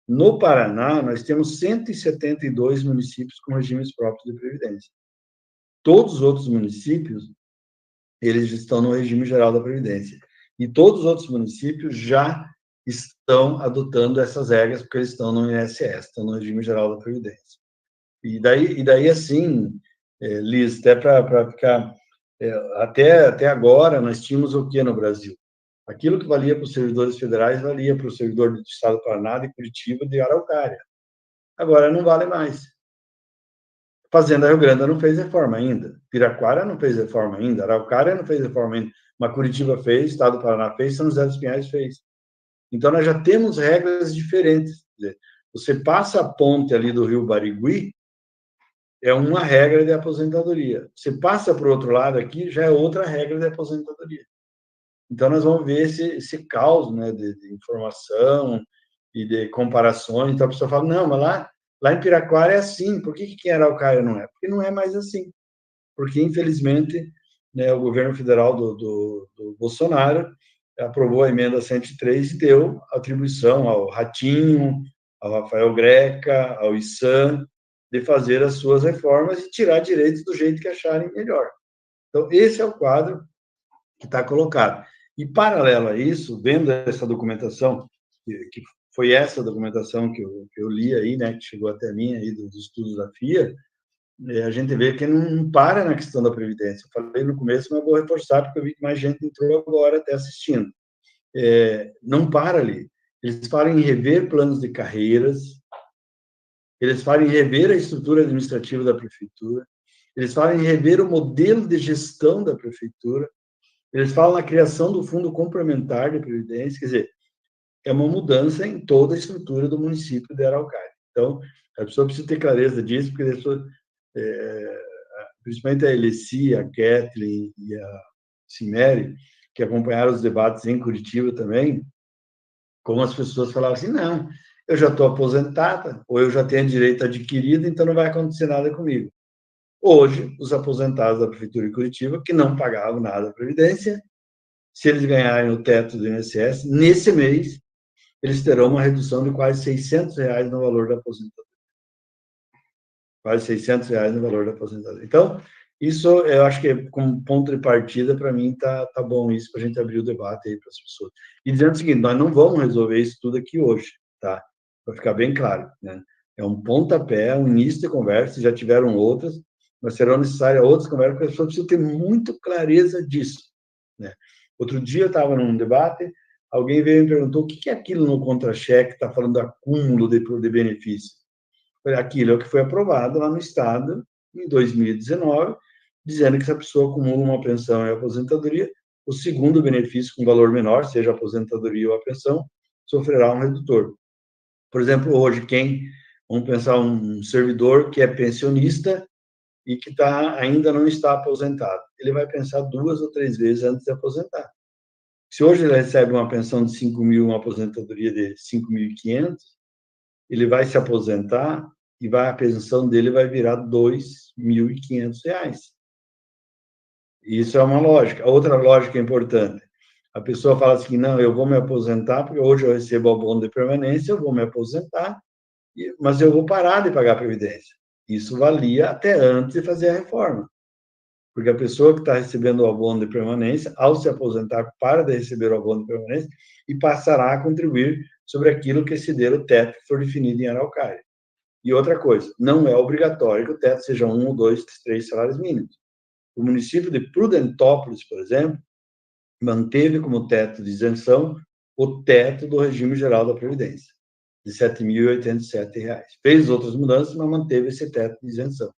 No Paraná, nós temos 172 municípios com regimes próprios de previdência. Todos os outros municípios, eles estão no regime geral da previdência. E todos os outros municípios já estão adotando essas regras, porque eles estão no INSS, estão no regime geral da previdência. E daí assim, Liz, até para ficar... até agora, nós tínhamos o que no Brasil? Aquilo que valia para os servidores federais, valia para o servidor do Estado do Paraná, de Curitiba, de Araucária. Agora não vale mais. Fazenda Rio Grande não fez reforma ainda. Piraquara não fez reforma ainda. Araucária não fez reforma ainda. Mas Curitiba fez, o Estado do Paraná fez, São José dos Pinhais fez. Então, nós já temos regras diferentes. Você passa a ponte ali do Rio Barigui, é uma regra de aposentadoria. Você passa para o outro lado aqui, já é outra regra de aposentadoria. Então, nós vamos ver esse caos, né, de informação e de comparações. Então, a pessoa fala, não, mas lá em Piraquara é assim, por que em Araucária não é? Porque não é mais assim. Porque, infelizmente, né, o governo federal do Bolsonaro aprovou a emenda 103 e deu atribuição ao Ratinho, ao Rafael Greca, ao Issan, de fazer as suas reformas e tirar direitos do jeito que acharem melhor. Então, esse é o quadro que está colocado. E, paralelo a isso, vendo essa documentação, que foi essa documentação que eu li aí, né, que chegou até mim aí dos estudos da FIA, a gente vê que não para na questão da Previdência. Eu falei no começo, mas vou reforçar, porque eu vi que mais gente entrou agora até assistindo. Não para ali. Eles falam em rever planos de carreiras, eles falam em rever a estrutura administrativa da prefeitura, eles falam em rever o modelo de gestão da prefeitura, Eles falam na criação do Fundo Complementar de Previdência, quer dizer, é uma mudança em toda a estrutura do município de Araucária. Então, a pessoa precisa ter clareza disso, porque a pessoa, principalmente a Elessi, a Kathleen e a Cimeri, que acompanharam os debates em Curitiba também, como as pessoas falavam assim, não, eu já estou aposentada, ou eu já tenho direito adquirido, então não vai acontecer nada comigo. Hoje, os aposentados da Prefeitura de Curitiba, que não pagavam nada da Previdência, se eles ganharem o teto do INSS, nesse mês, eles terão uma redução de quase R$600 no valor da aposentadoria. Quase R$600 no valor da aposentadoria. Então, isso eu acho que, como ponto de partida, para mim, tá bom isso, para a gente abrir o debate aí para as pessoas. E dizendo o seguinte, nós não vamos resolver isso tudo aqui hoje, tá? Para ficar bem claro, né? É um pontapé, um início de conversa, já tiveram outras, mas serão necessárias outras conversas, porque as pessoas precisam ter muito clareza disso, né? Outro dia eu estava num debate, alguém veio e me perguntou o que é aquilo no contra-cheque que está falando do acúmulo de benefício. Aquilo é o que foi aprovado lá no Estado, em 2019, dizendo que se a pessoa acumula uma pensão e aposentadoria, o segundo benefício com valor menor, seja a aposentadoria ou a pensão, sofrerá um redutor. Por exemplo, hoje, vamos pensar um servidor que é pensionista e que ainda não está aposentado. Ele vai pensar 2 ou 3 vezes antes de aposentar. Se hoje ele recebe uma pensão de 5 mil, uma aposentadoria de 5.500, ele vai se aposentar e a pensão dele vai virar R$2.500. Isso é uma lógica. Outra lógica importante. A pessoa fala assim, não, eu vou me aposentar, porque hoje eu recebo abono de permanência, eu vou me aposentar, mas eu vou parar de pagar a Previdência. Isso valia até antes de fazer a reforma. Porque a pessoa que está recebendo o abono de permanência, ao se aposentar, para de receber o abono de permanência e passará a contribuir sobre aquilo que exceder o teto que for definido em Araucária. E outra coisa, não é obrigatório que o teto seja 1, ou 2, 3 salários mínimos. O município de Prudentópolis, por exemplo, manteve como teto de isenção o teto do regime geral da Previdência, de R$ 7.087. Fez outras mudanças, mas manteve esse teto de isenção.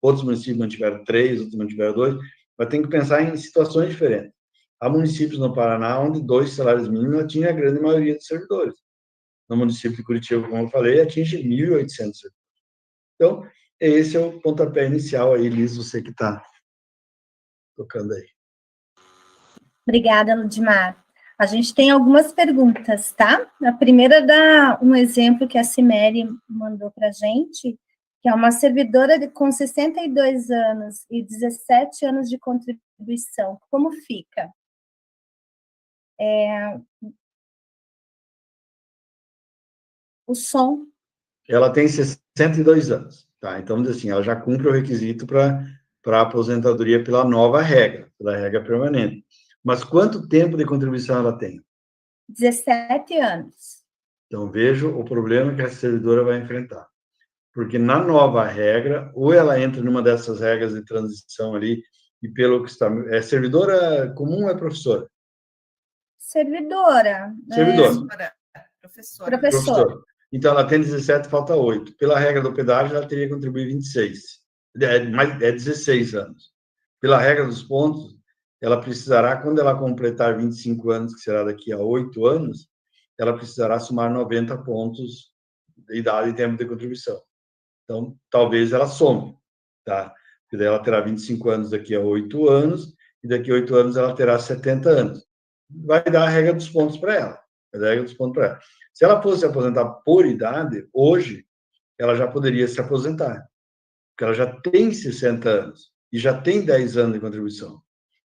Outros municípios mantiveram 3, outros mantiveram 2, mas tem que pensar em situações diferentes. Há municípios no Paraná onde 2 salários mínimos atingem a grande maioria dos servidores. No município de Curitiba, como eu falei, atinge 1.800 servidores. Então, esse é o pontapé inicial aí, Liz, você que está tocando aí. Obrigada, Ludmar. A gente tem algumas perguntas, tá? A primeira dá um exemplo que a Cimeri mandou para a gente, que é uma servidora com 62 anos e 17 anos de contribuição. Como fica? O som. Ela tem 62 anos, tá? Então, assim, ela já cumpre o requisito para a aposentadoria pela nova regra, pela regra permanente. Mas quanto tempo de contribuição ela tem? 17 anos. Então, vejo o problema que a servidora vai enfrentar. Porque na nova regra, ou ela entra numa dessas regras de transição ali, e pelo que está... É servidora comum ou é professora? Servidora. Servidora. Professora. Então, ela tem 17, falta 8. Pela regra do pedágio, ela teria que contribuir 26. É 16 anos. Pela regra dos pontos, ela precisará, quando ela completar 25 anos, que será daqui a 8 anos, ela precisará somar 90 pontos de idade e tempo de contribuição. Então, talvez ela some, tá? Porque daí ela terá 25 anos daqui a 8 anos, e daqui a 8 anos ela terá 70 anos. Vai dar a regra dos pontos para ela. Vai dar a regra dos pontos para ela. Se ela fosse se aposentar por idade, hoje, ela já poderia se aposentar. Porque ela já tem 60 anos e já tem 10 anos de contribuição.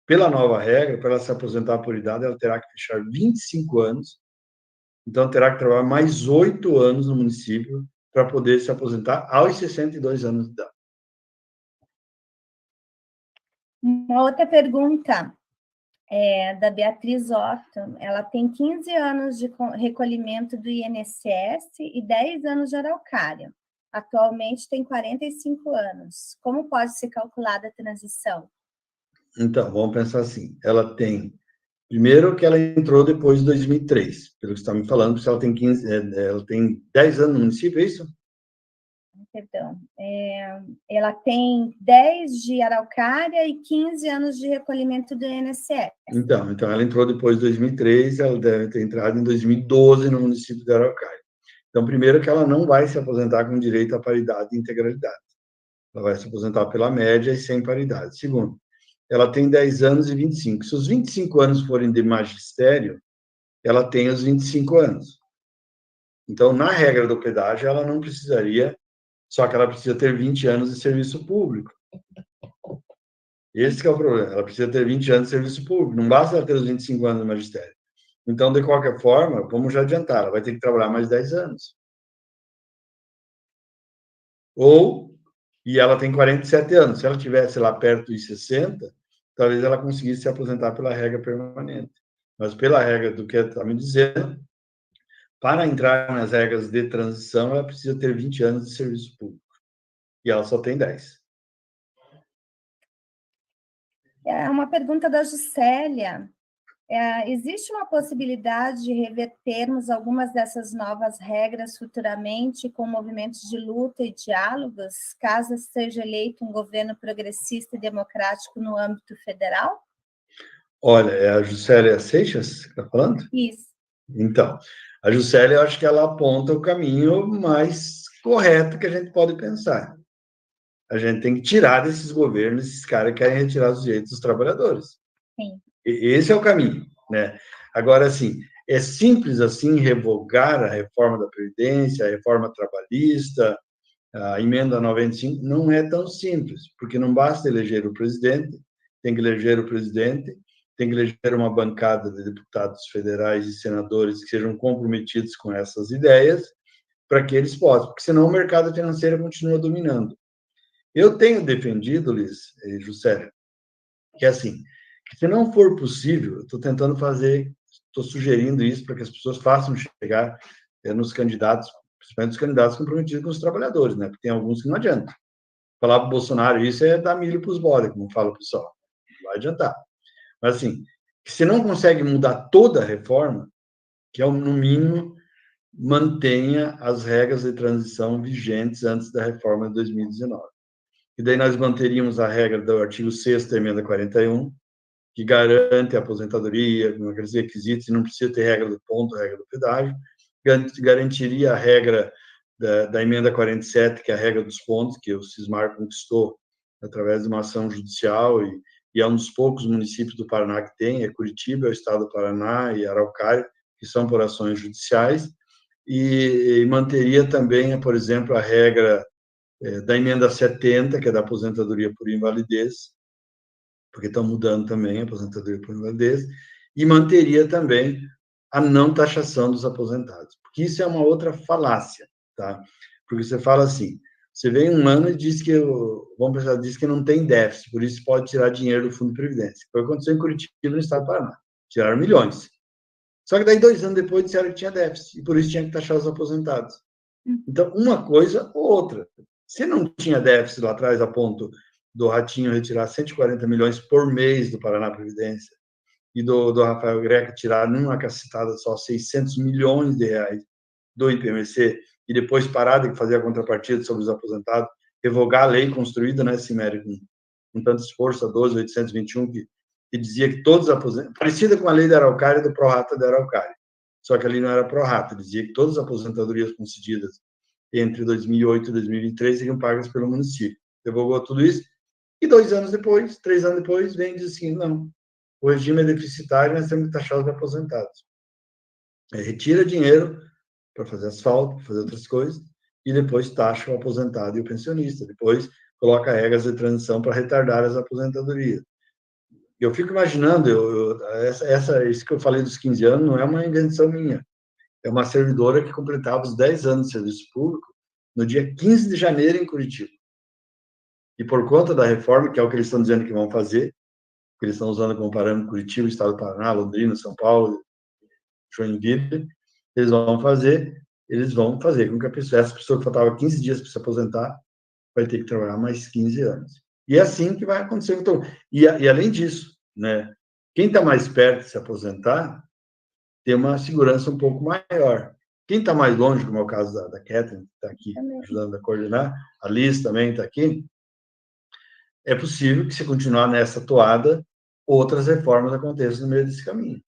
Pela nova regra, para ela se aposentar por idade, ela terá que fechar 25 anos, então terá que trabalhar mais 8 anos no município para poder se aposentar aos 62 anos de idade. Uma outra pergunta é da Beatriz Otto. Ela tem 15 anos de recolhimento do INSS e 10 anos de Araucária. Atualmente tem 45 anos. Como pode ser calculada a transição? Então, vamos pensar assim. Ela tem... Primeiro que ela entrou depois de 2003, pelo que você está me falando, porque ela tem 10 anos no município, é isso? perdão. Ela tem 10 de araucária e 15 anos de recolhimento do INSS. Então, ela entrou depois de 2003, ela deve ter entrado em 2012 no município de Araucária. Então, primeiro que ela não vai se aposentar com direito à paridade e integralidade. Ela vai se aposentar pela média e sem paridade. Segundo, ela tem 10 anos e 25. Se os 25 anos forem de magistério, ela tem os 25 anos. Então, na regra do pedágio, ela não precisaria, só que ela precisa ter 20 anos de serviço público. Esse que é o problema. Ela precisa ter 20 anos de serviço público. Não basta ela ter os 25 anos de magistério. Então, de qualquer forma, vamos já adiantar, ela vai ter que trabalhar mais 10 anos. E ela tem 47 anos. Se ela tivesse lá perto dos 60, talvez ela conseguisse se aposentar pela regra permanente. Mas pela regra do que está me dizendo, para entrar nas regras de transição, ela precisa ter 20 anos de serviço público. E ela só tem 10. É uma pergunta da Juscelia. Existe uma possibilidade de revertermos algumas dessas novas regras futuramente com movimentos de luta e diálogos, caso seja eleito um governo progressista e democrático no âmbito federal? Olha, é a Juscelia Seixas que está falando? Isso. Então, a Juscelia, eu acho que ela aponta o caminho mais correto que a gente pode pensar. A gente tem que tirar desses governos, esses caras que querem retirar os direitos dos trabalhadores. Sim. Esse é o caminho, né? Agora, assim, é simples assim revogar a reforma da Previdência, a reforma trabalhista, a emenda 95, não é tão simples, porque não basta eleger o presidente, tem que eleger o presidente, tem que eleger uma bancada de deputados federais e senadores que sejam comprometidos com essas ideias, para que eles possam, porque senão o mercado financeiro continua dominando. Eu tenho defendido, Liz, Juscelia, que assim, que se não for possível, eu estou tentando fazer, estou sugerindo isso para que as pessoas façam chegar nos candidatos, principalmente os candidatos comprometidos com os trabalhadores, né? Porque tem alguns que não adianta. Falar para o Bolsonaro isso é dar milho para os bode, como fala o pessoal. Não vai adiantar. Mas, assim, que se não consegue mudar toda a reforma, que, no mínimo, mantenha as regras de transição vigentes antes da reforma de 2019. E daí nós manteríamos a regra do artigo 6º da emenda 41, que garante a aposentadoria, com aqueles requisitos, e não precisa ter regra do ponto, regra do pedágio, garantiria a regra da emenda 47, que é a regra dos pontos, que o Sismar conquistou através de uma ação judicial, e é um dos poucos municípios do Paraná que tem, é Curitiba, é o estado do Paraná e Araucária, que são por ações judiciais, e manteria também, por exemplo, a regra da emenda 70, que é da aposentadoria por invalidez, porque estão mudando também a aposentadoria por invalidez, e manteria também a não taxação dos aposentados, porque isso é uma outra falácia, tá? Porque você fala assim, você vem um ano e diz que, diz que não tem déficit, por isso pode tirar dinheiro do Fundo de Previdência. Foi o que aconteceu em Curitiba, no estado do Paraná. Tiraram milhões. Só que daí 2 anos depois disseram que tinha déficit, e por isso tinha que taxar os aposentados. Então, uma coisa ou outra. Se não tinha déficit lá atrás, a ponto do Ratinho retirar 140 milhões por mês do Paraná Previdência, e do Rafael Greca tirar numa cacetada só 600 milhões de reais do IPMC, e depois parar de fazer a contrapartida sobre os aposentados, revogar a lei construída, né, Cimério, com tanto esforço, a 12.821, que dizia que todos os aposentados, parecida com a lei da Araucária, do prorata da Araucária, só que ali não era prorata, dizia que todas as aposentadorias concedidas entre 2008 e 2023 seriam pagas pelo município. Revogou tudo isso, e 2 anos depois, 3 anos depois, vem e diz assim, não, o regime é deficitário, nós temos que taxar os aposentados. Retira dinheiro para fazer asfalto, para fazer outras coisas, e depois taxa o aposentado e o pensionista. Depois coloca regras de transição para retardar as aposentadorias. Eu fico imaginando, isso que eu falei dos 15 anos não é uma invenção minha. É uma servidora que completava os 10 anos de serviço público no dia 15 de janeiro em Curitiba. E por conta da reforma, que é o que eles estão dizendo que vão fazer, que eles estão usando como parâmetro Curitiba, Estado do Paraná, Londrina, São Paulo, Joinville, eles vão fazer com que essa pessoa que faltava 15 dias para se aposentar vai ter que trabalhar mais 15 anos. E é assim que vai acontecer. E além disso, né, quem está mais perto de se aposentar tem uma segurança um pouco maior. Quem está mais longe, como é o caso da Catherine, que está aqui ajudando a coordenar, a Liz também está aqui, é possível que, se continuar nessa toada, outras reformas aconteçam no meio desse caminho.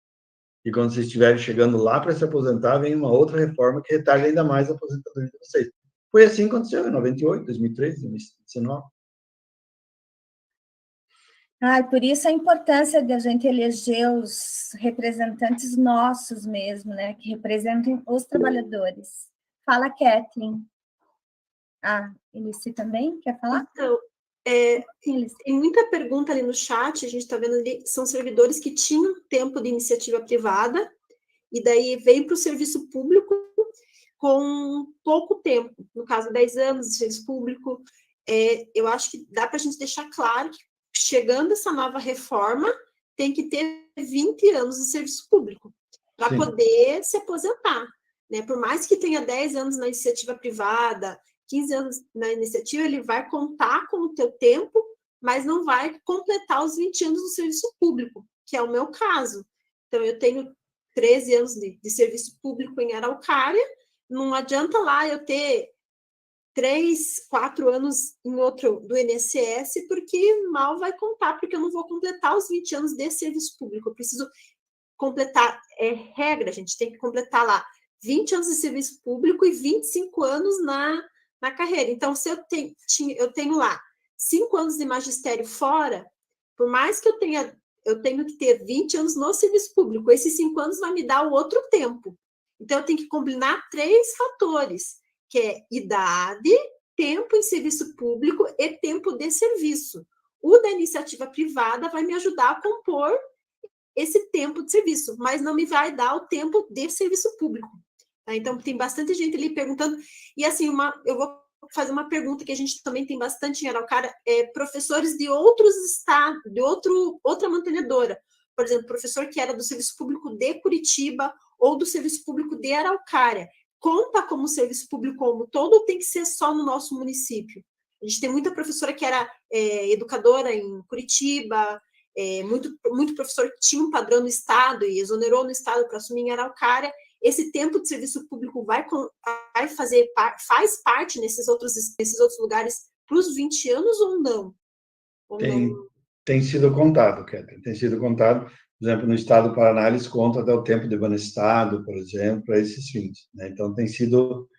E quando vocês estiverem chegando lá para se aposentar, vem uma outra reforma que retarda ainda mais a aposentadoria de vocês. Foi assim que aconteceu em 98, 2003, 2019. Por isso a importância de a gente eleger os representantes nossos mesmo, né? Que representem os trabalhadores. Fala, Kathleen. Elice também quer falar? Então, tem muita pergunta ali no chat, a gente está vendo ali, são servidores que tinham tempo de iniciativa privada, e daí vem para o serviço público com pouco tempo, no caso, 10 anos de serviço público. Eu acho que dá para a gente deixar claro que, chegando essa nova reforma, tem que ter 20 anos de serviço público para poder se aposentar, né? Por mais que tenha 10 anos na iniciativa privada, 15 anos na iniciativa, ele vai contar com o teu tempo, mas não vai completar os 20 anos no serviço público, que é o meu caso. Então, eu tenho 13 anos de serviço público em Araucária, não adianta lá eu ter 3, 4 anos em outro do INSS, porque mal vai contar, porque eu não vou completar os 20 anos de serviço público. Eu preciso completar, regra, a gente tem que completar lá 20 anos de serviço público e 25 anos na carreira. Então, se eu tenho lá 5 anos de magistério fora, por mais que eu tenho que ter 20 anos no serviço público, esses 5 anos vai me dar o outro tempo. Então, eu tenho que combinar 3 fatores, que é idade, tempo em serviço público e tempo de serviço. O da iniciativa privada vai me ajudar a compor esse tempo de serviço, mas não me vai dar o tempo de serviço público. Tá? Então, tem bastante gente ali perguntando. E, assim, eu vou fazer uma pergunta que a gente também tem bastante em Araucária, professores de outros estados, de outra mantenedora. Por exemplo, professor que era do serviço público de Curitiba ou do serviço público de Araucária. Conta como serviço público como todo, ou tem que ser só no nosso município? A gente tem muita professora que era educadora em Curitiba, muito professor que tinha um padrão no estado e exonerou no estado para assumir em Araucária. Esse tempo de serviço público faz parte nesses outros lugares para os 20 anos ou não? Tem sido contado, Kathleen, tem sido contado. Por exemplo, no estado do Paraná, eles contam até o tempo de banestado, por exemplo, para esses fins, né? Então, tem sido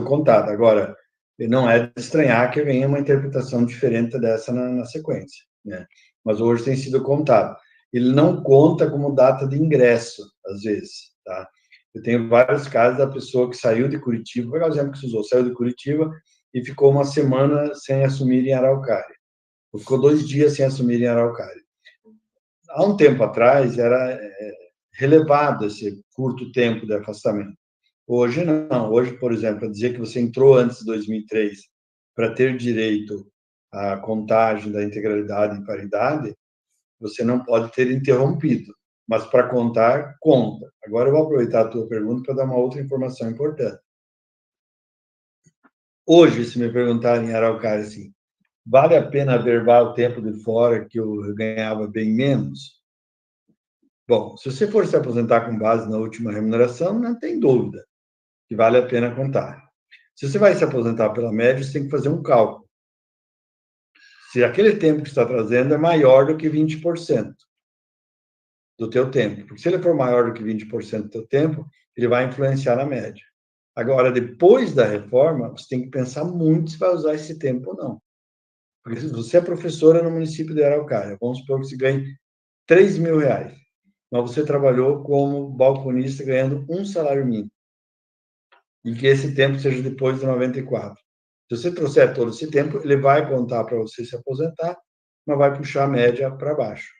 contado. Agora, não é de estranhar que venha uma interpretação diferente dessa na sequência, né? Mas hoje tem sido contado. Ele não conta como data de ingresso, às vezes, tá? Eu tenho vários casos da pessoa que saiu de Curitiba, vou pegar o exemplo que você usou, saiu de Curitiba e ficou uma semana sem assumir em Araucária. Ou ficou 2 dias sem assumir em Araucária. Há um tempo atrás, era relevado esse curto tempo de afastamento. Hoje, não. Hoje, por exemplo, dizer que você entrou antes de 2003 para ter direito à contagem da integralidade e paridade, você não pode ter interrompido. Mas para contar, conta. Agora eu vou aproveitar a tua pergunta para dar uma outra informação importante. Hoje, se me perguntarem em Araucária assim, vale a pena verbar o tempo de fora que eu ganhava bem menos? Bom, se você for se aposentar com base na última remuneração, não tem dúvida que vale a pena contar. Se você vai se aposentar pela média, você tem que fazer um cálculo. Se aquele tempo que você está trazendo é maior do que 20% do teu tempo. Porque se ele for maior do que 20% do teu tempo, ele vai influenciar na média. Agora, depois da reforma, você tem que pensar muito se vai usar esse tempo ou não. Porque se você é professora no município de Araucária, vamos supor que você ganhe R$3.000, mas você trabalhou como balconista ganhando um salário mínimo, e que esse tempo seja depois de 94. Se você trouxer todo esse tempo, ele vai contar para você se aposentar, mas vai puxar a média para baixo.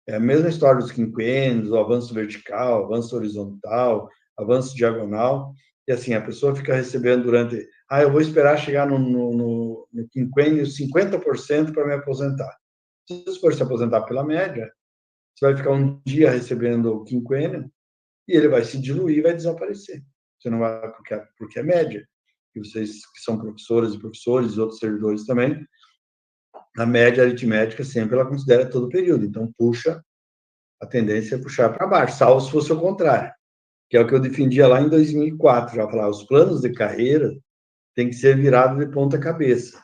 É a mesma história dos quinquênios, o avanço vertical, avanço horizontal, avanço diagonal, e assim, a pessoa fica recebendo durante... eu vou esperar chegar no quinquênio 50% para me aposentar. Se você for se aposentar pela média, você vai ficar um dia recebendo o quinquênio e ele vai se diluir e vai desaparecer. Você não vai, porque é média. E vocês que são professoras e professores e outros servidores também, a média aritmética sempre ela considera todo o período. Então, a tendência é puxar para baixo, salvo se fosse o contrário. que é o que eu defendia lá em 2004, já falava, os planos de carreira têm que ser virados de ponta cabeça.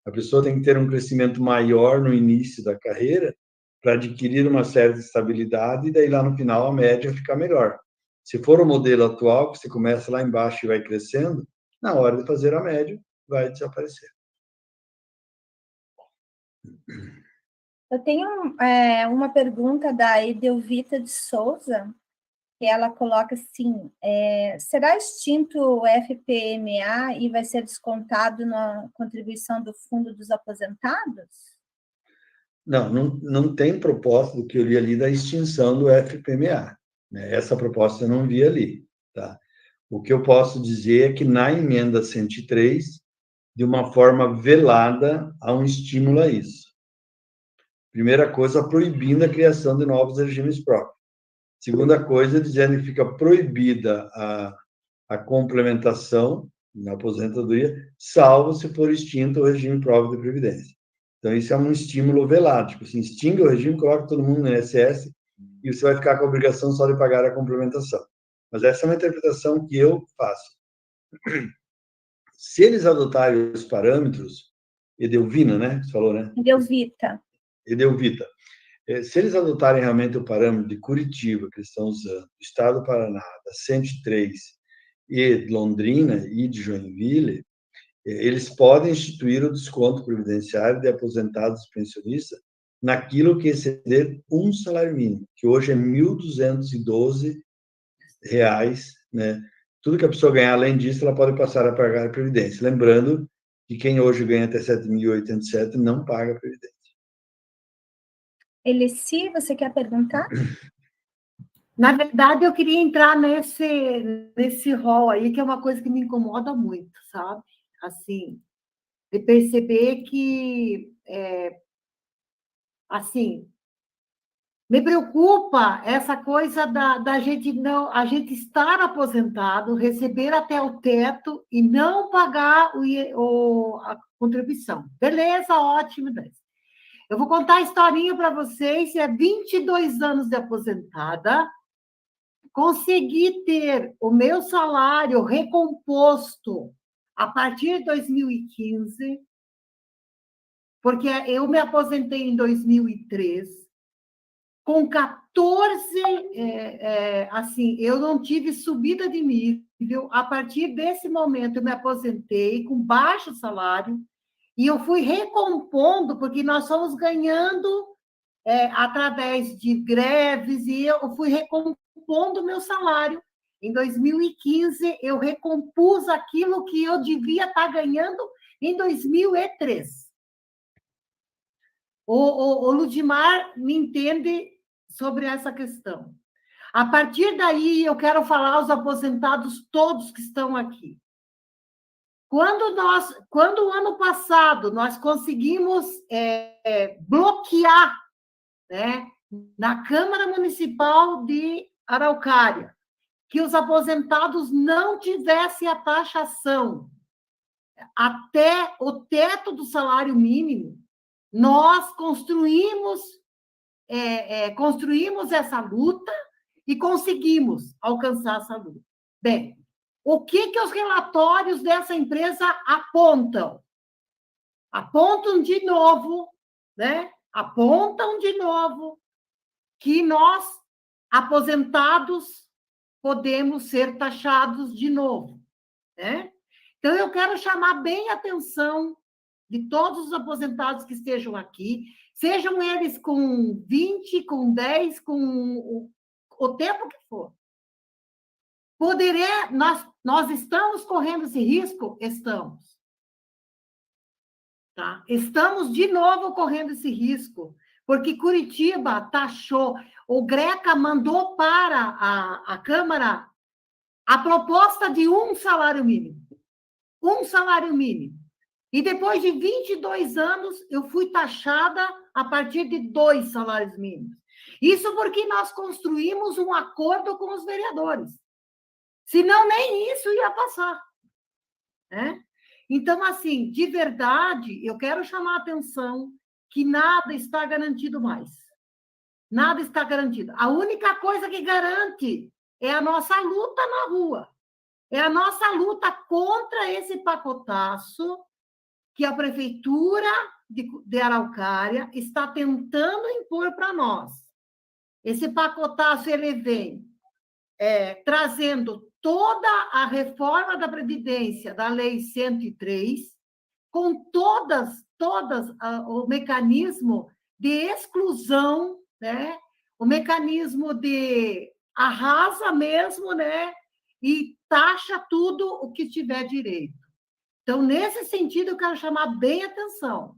A pessoa tem que ter um crescimento maior no início da carreira para adquirir uma certa estabilidade e daí lá no final a média fica melhor. Se for o modelo atual, que você começa lá embaixo e vai crescendo, na hora de fazer a média, vai desaparecer. Eu tenho uma pergunta da Edelvita de Souza, que ela coloca assim, será extinto o FPMA e vai ser descontado na contribuição do Fundo dos Aposentados? Não tem proposta do que eu li ali da extinção do FPMA. Né? Essa proposta eu não vi ali. Tá? O que eu posso dizer é que na emenda 103, de uma forma velada, há um estímulo a isso. Primeira coisa, proibindo a criação de novos regimes próprios. Segunda coisa, dizendo que fica proibida a complementação na aposentadoria, salvo se for extinto o regime próprio de previdência. Então, isso é um estímulo velado. Tipo assim, extingue o regime, coloca todo mundo no INSS e você vai ficar com a obrigação só de pagar a complementação. Mas essa é uma interpretação que eu faço. Se eles adotarem os parâmetros, Edelvina, né? Você falou, né? Edelvita. Se eles adotarem realmente o parâmetro de Curitiba, que eles estão usando, do Estado do Paraná, da 103, e de Londrina e de Joinville, eles podem instituir o desconto previdenciário de aposentados e pensionistas naquilo que exceder um salário mínimo, que hoje é R$ 1.212, né? Tudo que a pessoa ganhar além disso, ela pode passar a pagar a previdência. Lembrando que quem hoje ganha até 7.087 não paga a previdência. Elici, você quer perguntar? Na verdade, eu queria entrar nesse rol aí, que é uma coisa que me incomoda muito, sabe? Assim, de perceber que, assim, me preocupa essa coisa da gente não, a gente estar aposentado, receber até o teto e não pagar a contribuição. Beleza, ótimo. Eu vou contar a historinha para vocês. 22 anos de aposentada, consegui ter o meu salário recomposto a partir de 2015, porque eu me aposentei em 2003, com 14, assim, eu não tive subida de nível. A partir desse momento, eu me aposentei com baixo salário, e eu fui recompondo, porque nós fomos ganhando através de greves, e eu fui recompondo o meu salário. Em 2015, eu recompus aquilo que eu devia estar ganhando em 2003. O Ludimar me entende sobre essa questão. A partir daí, eu quero falar aos aposentados todos que estão aqui. Quando o ano passado nós conseguimos bloquear, né, na Câmara Municipal de Araucária, que os aposentados não tivessem a taxação até o teto do salário mínimo, nós construímos essa luta e conseguimos alcançar essa luta. Bem, o que os relatórios dessa empresa apontam? Apontam de novo, né? Apontam de novo que nós, aposentados, podemos ser taxados de novo, né? Então, eu quero chamar bem a atenção de todos os aposentados que estejam aqui, sejam eles com 20, com 10, com o tempo que for. Nós estamos correndo esse risco? Estamos. Tá? Estamos, de novo, correndo esse risco, porque Curitiba taxou, o Greca mandou para a Câmara a proposta de um salário mínimo. Um salário mínimo. E depois de 22 anos, eu fui taxada a partir de 2 salários mínimos. Isso porque nós construímos um acordo com os vereadores. Senão, nem isso ia passar. Né? Então, assim, de verdade, eu quero chamar a atenção que nada está garantido mais. Nada está garantido. A única coisa que garante é a nossa luta na rua, é a nossa luta contra esse pacotaço que a Prefeitura de Araucária está tentando impor para nós. Esse pacotaço, ele vem trazendo toda a reforma da Previdência, da Lei 103, com todas o mecanismo de exclusão, né? O mecanismo de arrasa mesmo, né? E taxa tudo o que tiver direito. Então, nesse sentido, eu quero chamar bem atenção.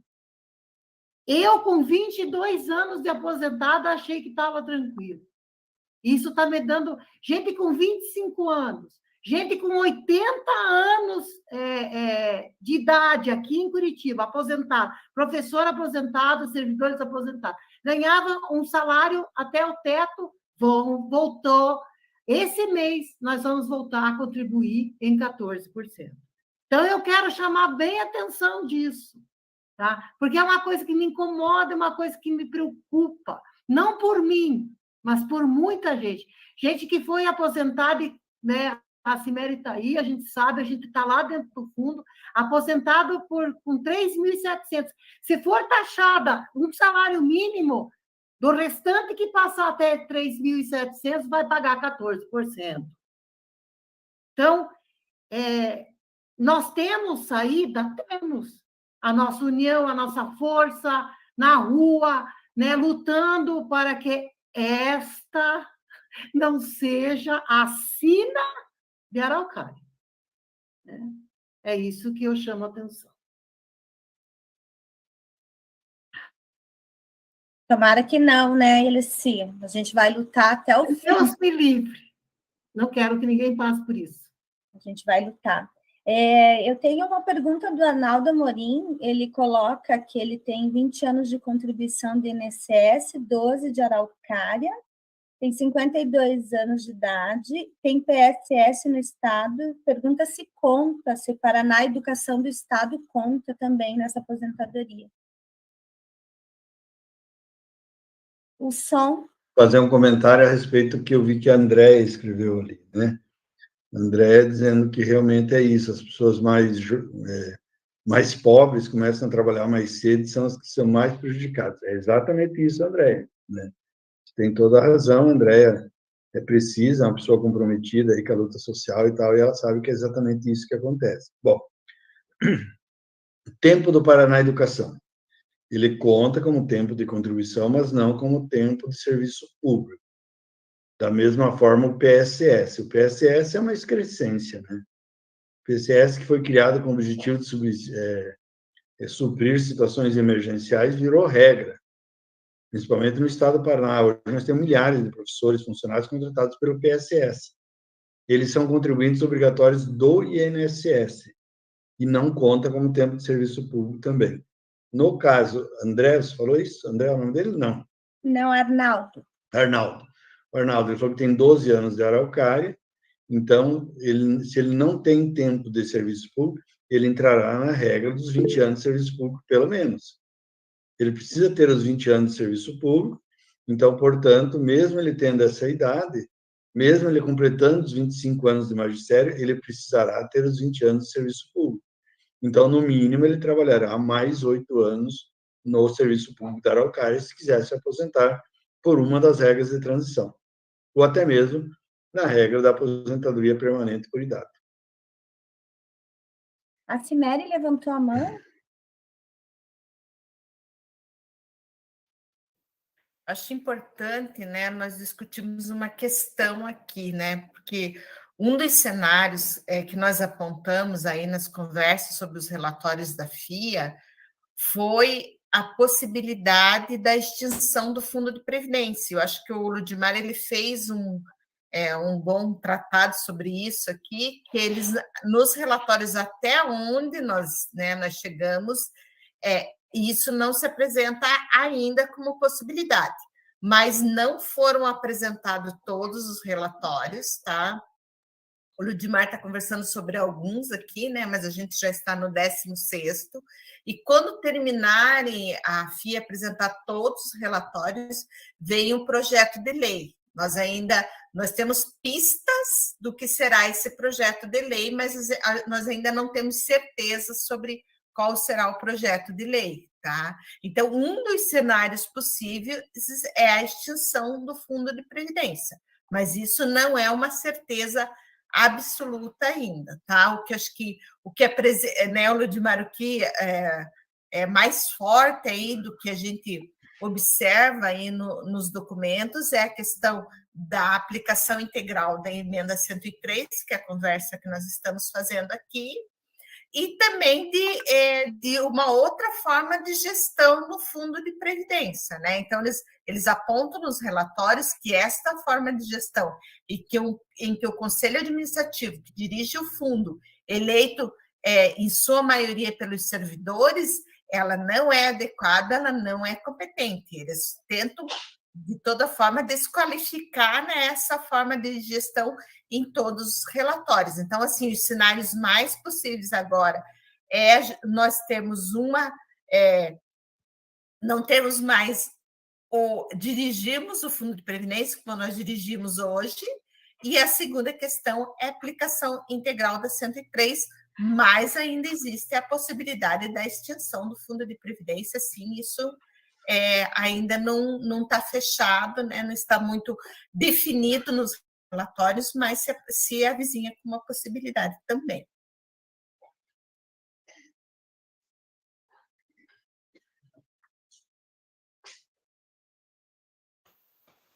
Eu, com 22 anos de aposentada, achei que estava tranquilo. Isso está me dando... Gente com 25 anos, gente com 80 anos de idade aqui em Curitiba, aposentado, professor aposentado, servidores aposentados, ganhava um salário até o teto, voltou. Esse mês, nós vamos voltar a contribuir em 14%. Então, eu quero chamar bem atenção disso, tá? Porque é uma coisa que me incomoda, é uma coisa que me preocupa. Não por mim, mas por muita gente. Gente que foi aposentada, né? A Cimeri está aí, a gente sabe, a gente está lá dentro do fundo, aposentado com 3.700. Se for taxada um salário mínimo, do restante que passar até 3.700, vai pagar 14%. Então, nós temos saída? Temos. A nossa união, a nossa força na rua, né, lutando para que esta não seja a sina de Araucária. É isso que eu chamo a atenção. Tomara que não, né, Elci? A gente vai lutar até o fim. Deus me livre. Não quero que ninguém passe por isso. A gente vai lutar. Eu tenho uma pergunta do Arnaldo Amorim. Ele coloca que ele tem 20 anos de contribuição de INSS, 12 de Araucária, tem 52 anos de idade, tem PSS no Estado. Pergunta se conta, se Paraná Educação do Estado conta também nessa aposentadoria. O som. Fazer um comentário a respeito do que eu vi que a Andréia escreveu ali, né? Andréia dizendo que realmente é isso, as pessoas mais pobres começam a trabalhar mais cedo, são as que são mais prejudicadas. É exatamente isso, Andréia, né? Tem toda a razão, Andréia é precisa, é uma pessoa comprometida aí com a luta social e tal, e ela sabe que é exatamente isso que acontece. Bom, o tempo do Paraná Educação. Ele conta como tempo de contribuição, mas não como tempo de serviço público. Da mesma forma, o PSS. O PSS é uma excrescência, né? O PSS, que foi criado com o objetivo de suprir situações emergenciais, virou regra, principalmente no estado do Paraná. Hoje nós temos milhares de professores, funcionários contratados pelo PSS. Eles são contribuintes obrigatórios do INSS e não conta como tempo de serviço público também. No caso, André, você falou isso? André é o nome dele? Não. Não, Arnaldo. Arnaldo. O Arnaldo, ele falou que tem 12 anos de Araucária, então, se ele não tem tempo de serviço público, ele entrará na regra dos 20 anos de serviço público, pelo menos. Ele precisa ter os 20 anos de serviço público, então, portanto, mesmo ele tendo essa idade, mesmo ele completando os 25 anos de magistério, ele precisará ter os 20 anos de serviço público. Então, no mínimo, ele trabalhará mais 8 anos no serviço público da Araucária, se quiser se aposentar por uma das regras de transição, ou até mesmo na regra da aposentadoria permanente por idade. A Cimeri levantou a mão. Acho importante, né, nós discutimos uma questão aqui, né, porque um dos cenários que nós apontamos aí nas conversas sobre os relatórios da FIA foi a possibilidade da extinção do Fundo de Previdência. Eu acho que o Ludmar ele fez um bom tratado sobre isso aqui, que eles, nos relatórios até onde nós chegamos, isso não se apresenta ainda como possibilidade, mas não foram apresentados todos os relatórios, tá? O Ludmar está conversando sobre alguns aqui, né? Mas a gente já está no 16º, e quando terminarem a FIA apresentar todos os relatórios, vem um projeto de lei. Nós temos pistas do que será esse projeto de lei, mas nós ainda não temos certeza sobre qual será o projeto de lei, tá? Então, um dos cenários possíveis é a extinção do Fundo de Previdência, mas isso não é uma certeza absoluta ainda, tá? O que né, o Ludmar, o que é mais forte aí do que a gente observa aí nos documentos é a questão da aplicação integral da emenda 103, que é a conversa que nós estamos fazendo aqui, e também de uma outra forma de gestão no fundo de previdência, né? Então, eles apontam nos relatórios que esta forma de gestão em que o Conselho Administrativo, que dirige o fundo, eleito em sua maioria pelos servidores, ela não é adequada, ela não é competente. Eles tentam, de toda forma, desqualificar, né, essa forma de gestão em todos os relatórios. Então, assim, os cenários mais possíveis agora nós temos não temos mais dirigimos o Fundo de Previdência, como nós dirigimos hoje, e a segunda questão é a aplicação integral da 103, mas ainda existe a possibilidade da extinção do Fundo de Previdência, sim, isso ainda não está fechado, né? Não está muito definido nos relatórios, mas se avizinha com uma possibilidade também.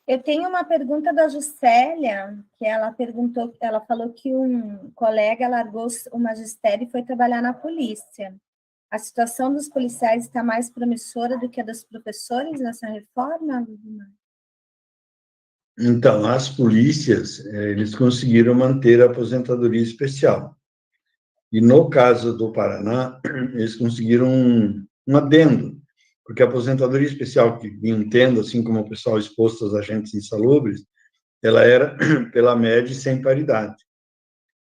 Eu tenho uma pergunta da Juscelia, que ela falou que um colega largou o magistério e foi trabalhar na polícia. A situação dos policiais está mais promissora do que a dos professores nessa reforma? Então, as polícias, eles conseguiram manter a aposentadoria especial. E no caso do Paraná, eles conseguiram um adendo, porque a aposentadoria especial que vinha tendo, assim como o pessoal exposto aos agentes insalubres, ela era pela média sem paridade.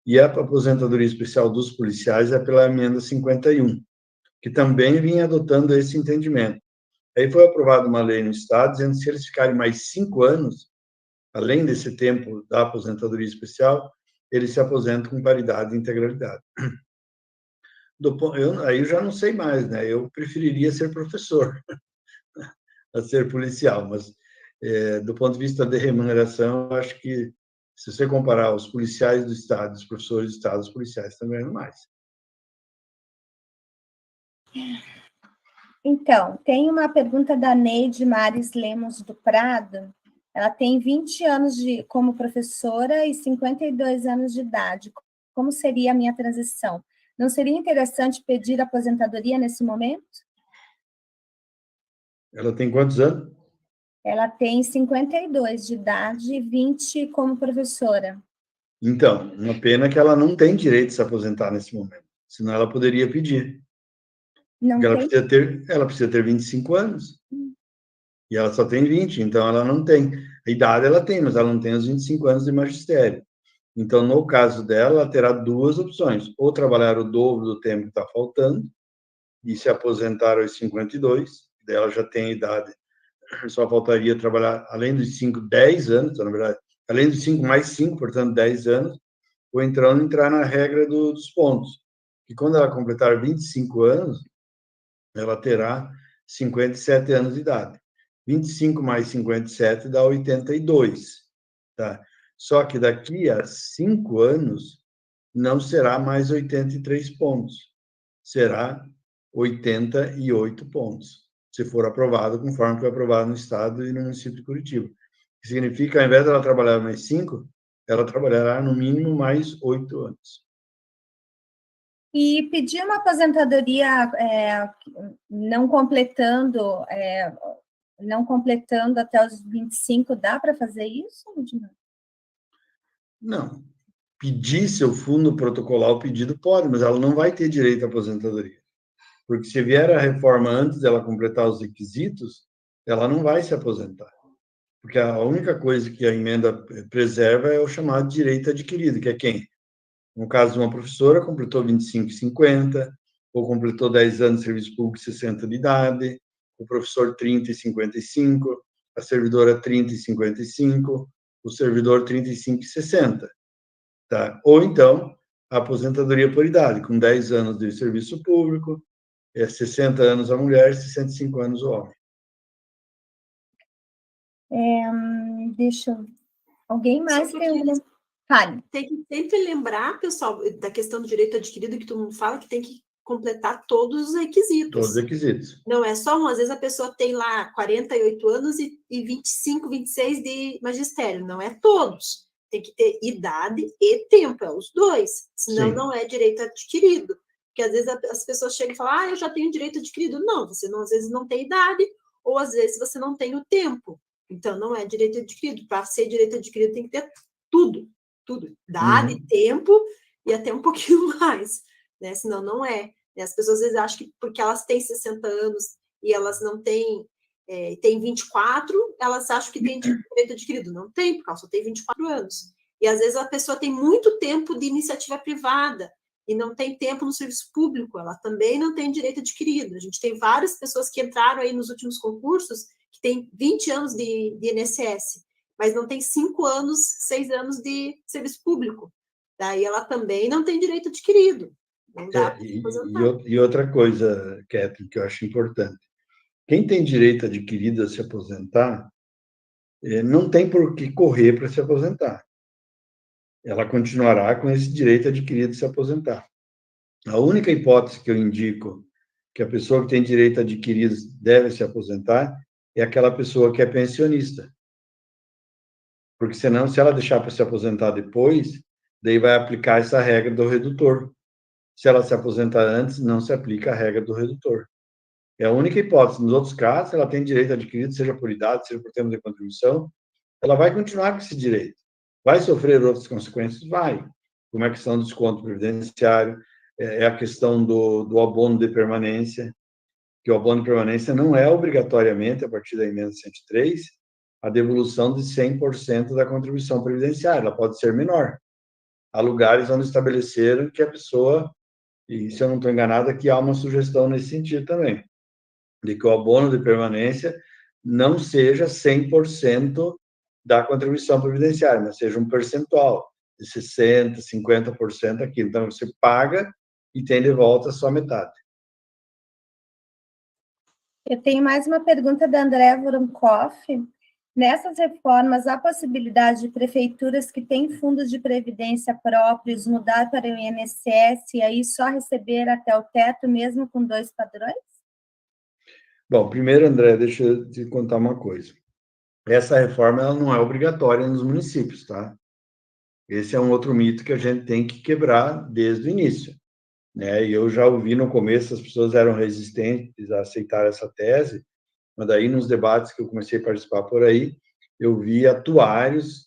E a aposentadoria especial dos policiais é pela emenda 51, que também vinha adotando esse entendimento. Aí foi aprovada uma lei no Estado dizendo que se eles ficarem mais 5 anos, além desse tempo da aposentadoria especial, eles se aposentam com paridade e integralidade. Aí eu já não sei mais, né? Eu preferiria ser professor a ser policial, mas do ponto de vista de remuneração, eu acho que se você comparar os policiais do Estado, os professores do Estado, os policiais estão ganhando mais. Então, tem uma pergunta da Neide Mares Lemos do Prado. Ela tem 20 anos como professora e 52 anos de idade. Como seria a minha transição? Não seria interessante pedir aposentadoria nesse momento? Ela tem quantos anos? Ela tem 52 de idade e 20 como professora. Então, uma pena que ela não tem direito de se aposentar nesse momento, senão ela poderia pedir. Não porque ela precisa ter 25 anos. E ela só tem 20, então ela não tem. A idade ela tem, mas ela não tem os 25 anos de magistério. Então, no caso dela, ela terá duas opções: ou trabalhar o dobro do tempo que está faltando e se aposentar aos 52, daí ela já tem a idade, só faltaria trabalhar, além dos 5, 10 anos, então, na verdade, além dos 5 mais 5, portanto, 10 anos, ou então entrar na regra dos pontos, que quando ela completar 25 anos, ela terá 57 anos de idade. 25 mais 57 dá 82, tá? Só que daqui a 5 anos não será mais 83 pontos, será 88 pontos, se for aprovado conforme foi aprovado no Estado e no município de Curitiba. Significa que, ao invés de ela trabalhar mais 5, ela trabalhará no mínimo mais 8 anos. E pedir uma aposentadoria não completando até os 25, dá para fazer isso, Ludmar? Não. Pedir seu fundo protocolar o pedido pode, mas ela não vai ter direito à aposentadoria. Porque se vier a reforma antes dela completar os requisitos, ela não vai se aposentar. Porque a única coisa que a emenda preserva é o chamado direito adquirido, que é quem? No caso de uma professora, completou 25 e 50, ou completou 10 anos de serviço público e 60 de idade, o professor 30 e 55, a servidora 30 e 55, o servidor 35,60, tá? Ou então, a aposentadoria por idade, com 10 anos de serviço público, 60 anos a mulher, 65 anos o homem. Alguém mais tem alguma... Fale. Tem que sempre lembrar, pessoal, da questão do direito adquirido, que todo mundo fala, que tem que completar todos os requisitos. Todos os requisitos. Não é só um, às vezes a pessoa tem lá 48 anos e 25, 26 de magistério, não é todos. Tem que ter idade e tempo, é os dois, senão Sim. não é direito adquirido. Porque às vezes as pessoas chegam e falam, eu já tenho direito adquirido. Não, você não, às vezes não tem idade, ou às vezes você não tem o tempo. Então, não é direito adquirido. Para ser direito adquirido tem que ter tudo. Idade, tempo e até um pouquinho mais, né? Senão não é. As pessoas às vezes acham que porque elas têm 60 anos e elas não têm, têm 24, elas acham que tem direito adquirido. Não tem, porque ela só tem 24 anos. E às vezes a pessoa tem muito tempo de iniciativa privada e não tem tempo no serviço público, ela também não tem direito adquirido. A gente tem várias pessoas que entraram aí nos últimos concursos que têm 20 anos de INSS, mas não tem 5 anos, 6 anos de serviço público. Daí ela também não tem direito adquirido. Não dá para aposentar. E outra coisa, Kathleen, que eu acho importante. Quem tem direito adquirido a se aposentar, não tem por que correr para se aposentar. Ela continuará com esse direito adquirido de se aposentar. A única hipótese que eu indico que a pessoa que tem direito adquirido deve se aposentar é aquela pessoa que é pensionista. Porque senão, se ela deixar para se aposentar depois, daí vai aplicar essa regra do redutor. Se ela se aposentar antes, não se aplica a regra do redutor. É a única hipótese. Nos outros casos, ela tem direito adquirido, seja por idade, seja por tempo de contribuição, ela vai continuar com esse direito. Vai sofrer outras consequências? Vai. Como é a questão do desconto previdenciário, é a questão do abono de permanência, que o abono de permanência não é obrigatoriamente, a partir da emenda 103, a devolução de 100% da contribuição previdenciária, ela pode ser menor. Há lugares onde estabeleceram que a pessoa, e se eu não estou enganado, aqui há uma sugestão nesse sentido também, de que o abono de permanência não seja 100% da contribuição previdenciária, mas seja um percentual, de 60%, 50% aquilo. Então, você paga e tem de volta só metade. Eu tenho mais uma pergunta da André Voronkoff. Nessas reformas, há possibilidade de prefeituras que têm fundos de previdência próprios mudar para o INSS e aí só receber até o teto, mesmo com 2 padrões? Bom, primeiro, André, deixa eu te contar uma coisa. Essa reforma ela não é obrigatória nos municípios, tá? Esse é um outro mito que a gente tem que quebrar desde o início, né? E eu já ouvi no começo, as pessoas eram resistentes a aceitar essa tese, mas daí nos debates que eu comecei a participar por aí, eu vi atuários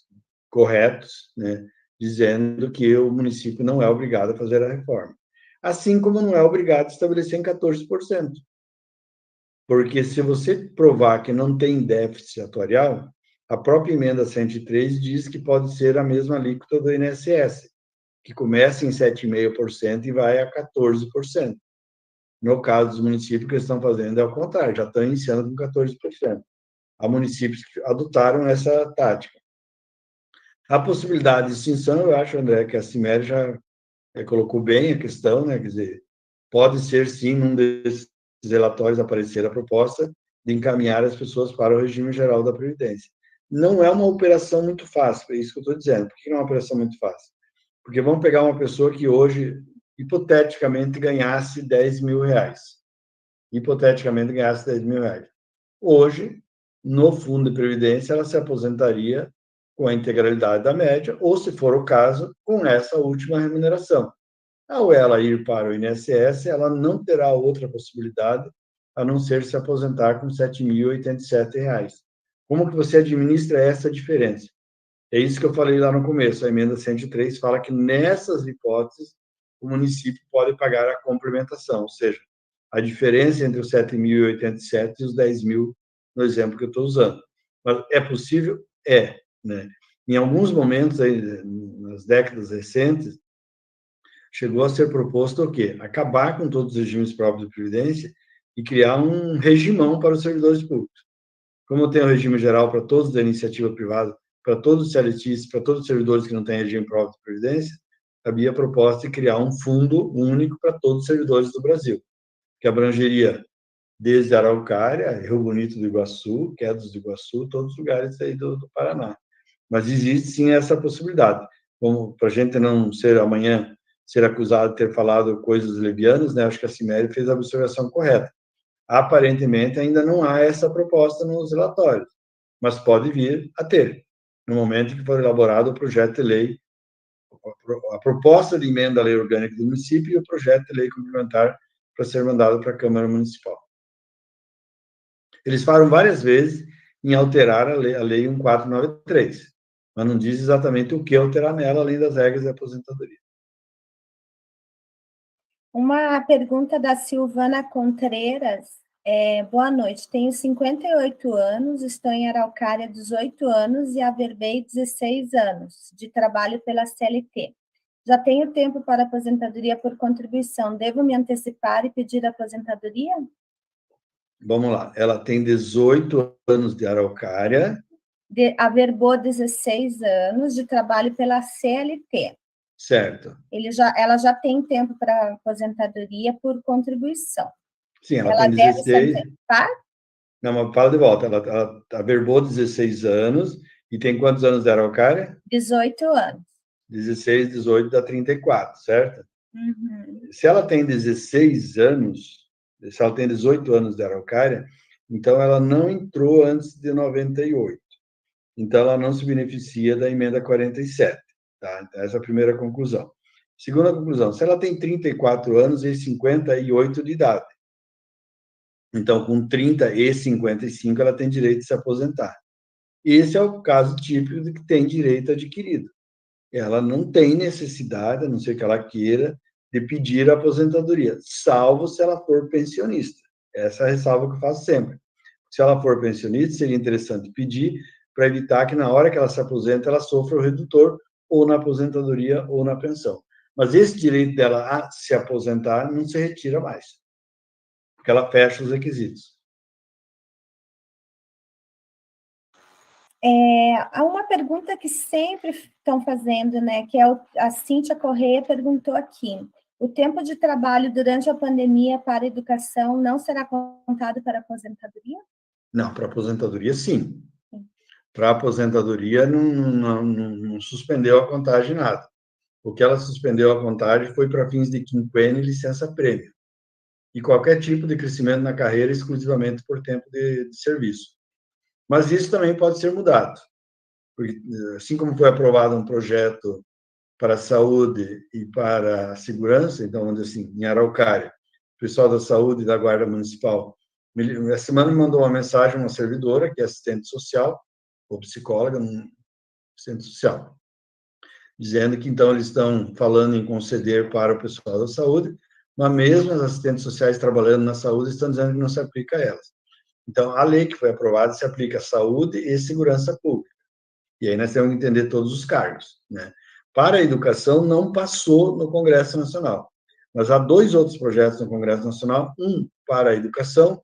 corretos, né, dizendo que o município não é obrigado a fazer a reforma. Assim como não é obrigado a estabelecer em 14%. Porque se você provar que não tem déficit atuarial, a própria emenda 103 diz que pode ser a mesma alíquota do INSS, que começa em 7,5% e vai a 14%. No caso dos municípios, o que eles estão fazendo é o contrário, já estão iniciando com 14%. Há municípios que adotaram essa tática. A possibilidade de extinção, eu acho, André, que a Cimeri já colocou bem a questão, né? Quer dizer, pode ser, sim, num desses relatórios aparecer a proposta de encaminhar as pessoas para o regime geral da Previdência. Não é uma operação muito fácil, é isso que eu estou dizendo. Por que não é uma operação muito fácil? Porque vamos pegar uma pessoa que hoje, hipoteticamente, ganhasse 10 mil reais. Hipoteticamente, ganhasse 10 mil reais. Hoje, no fundo de previdência, ela se aposentaria com a integralidade da média, ou, se for o caso, com essa última remuneração. Ao ela ir para o INSS, ela não terá outra possibilidade a não ser se aposentar com R$ 7.087. Como que você administra essa diferença? É isso que eu falei lá no começo. A emenda 103 fala que nessas hipóteses o município pode pagar a complementação, ou seja, a diferença entre os 7.087 e os 10 mil, no exemplo que eu estou usando. Mas é possível? É, né? Em alguns momentos, aí, nas décadas recentes, chegou a ser proposto o quê? Acabar com todos os regimes próprios de previdência e criar um regimão para os servidores públicos. Como tem o regime geral para todos da iniciativa privada, para todos os CLTs, para todos os servidores que não têm regime próprio de previdência, havia a proposta de criar um fundo único para todos os servidores do Brasil, que abrangeria desde Araucária, Rio Bonito do Iguaçu, Quedas do Iguaçu, todos os lugares aí do Paraná. Mas existe sim essa possibilidade. Como para a gente não ser amanhã ser acusado de ter falado coisas levianas, né? Acho que a Cimeri fez a observação correta. Aparentemente ainda não há essa proposta nos relatórios, mas pode vir a ter, no momento que for elaborado o projeto de lei, a proposta de emenda à lei orgânica do município e o projeto de lei complementar para ser mandado para a Câmara Municipal. Eles falam várias vezes em alterar a lei 1493, mas não diz exatamente o que alterar nela, além das regras de aposentadoria. Uma pergunta da Silvana Contreiras. Boa noite, tenho 58 anos, estou em Araucária há 18 anos e averbei 16 anos de trabalho pela CLT. Já tenho tempo para aposentadoria por contribuição, devo me antecipar e pedir aposentadoria? Vamos lá, ela tem 18 anos de Araucária. Averbou 16 anos de trabalho pela CLT. Certo. Ela já tem tempo para aposentadoria por contribuição. Sim, ela tem 16. Deve se antecipar? Não, mas fala de volta. Ela averbou 16 anos e tem quantos anos de Araucária? 18 anos. 16, 18 dá 34, certo? Uhum. Se ela tem 16 anos, se ela tem 18 anos de Araucária, então ela não entrou antes de 98. Então ela não se beneficia da emenda 47. Tá? Então, essa é a primeira conclusão. Segunda conclusão, se ela tem 34 anos e 58 de idade, então com 30 e 55 ela tem direito de se aposentar. Esse é o caso típico de que tem direito adquirido. Ela não tem necessidade, a não ser que ela queira, de pedir a aposentadoria, salvo se ela for pensionista. Essa é a ressalva que eu faço sempre. Se ela for pensionista, seria interessante pedir para evitar que na hora que ela se aposenta, ela sofra o redutor ou na aposentadoria ou na pensão. Mas esse direito dela a se aposentar não se retira mais, porque ela fecha os requisitos. Há uma pergunta que sempre estão fazendo, né? Que a Cíntia Correia perguntou aqui. O tempo de trabalho durante a pandemia para a educação não será contado para a aposentadoria? Não, para a aposentadoria, sim. Para a aposentadoria, não suspendeu a contagem nada. O que ela suspendeu a contagem foi para fins de quinquênio e licença-prêmio. E qualquer tipo de crescimento na carreira exclusivamente por tempo de serviço. Mas isso também pode ser mudado. Porque, assim como foi aprovado um projeto para a saúde e para a segurança, então, vamos dizer assim, em Araucária, o pessoal da saúde e da Guarda Municipal, essa semana me mandou uma mensagem, uma servidora, que é assistente social, ou psicóloga, assistente social, dizendo que, então, eles estão falando em conceder para o pessoal da saúde, mas mesmo as assistentes sociais trabalhando na saúde estão dizendo que não se aplica a elas. Então, a lei que foi aprovada se aplica à saúde e segurança pública. E aí nós temos que entender todos os cargos, né? Para a educação, não passou no Congresso Nacional. Mas há dois outros projetos no Congresso Nacional, um para a educação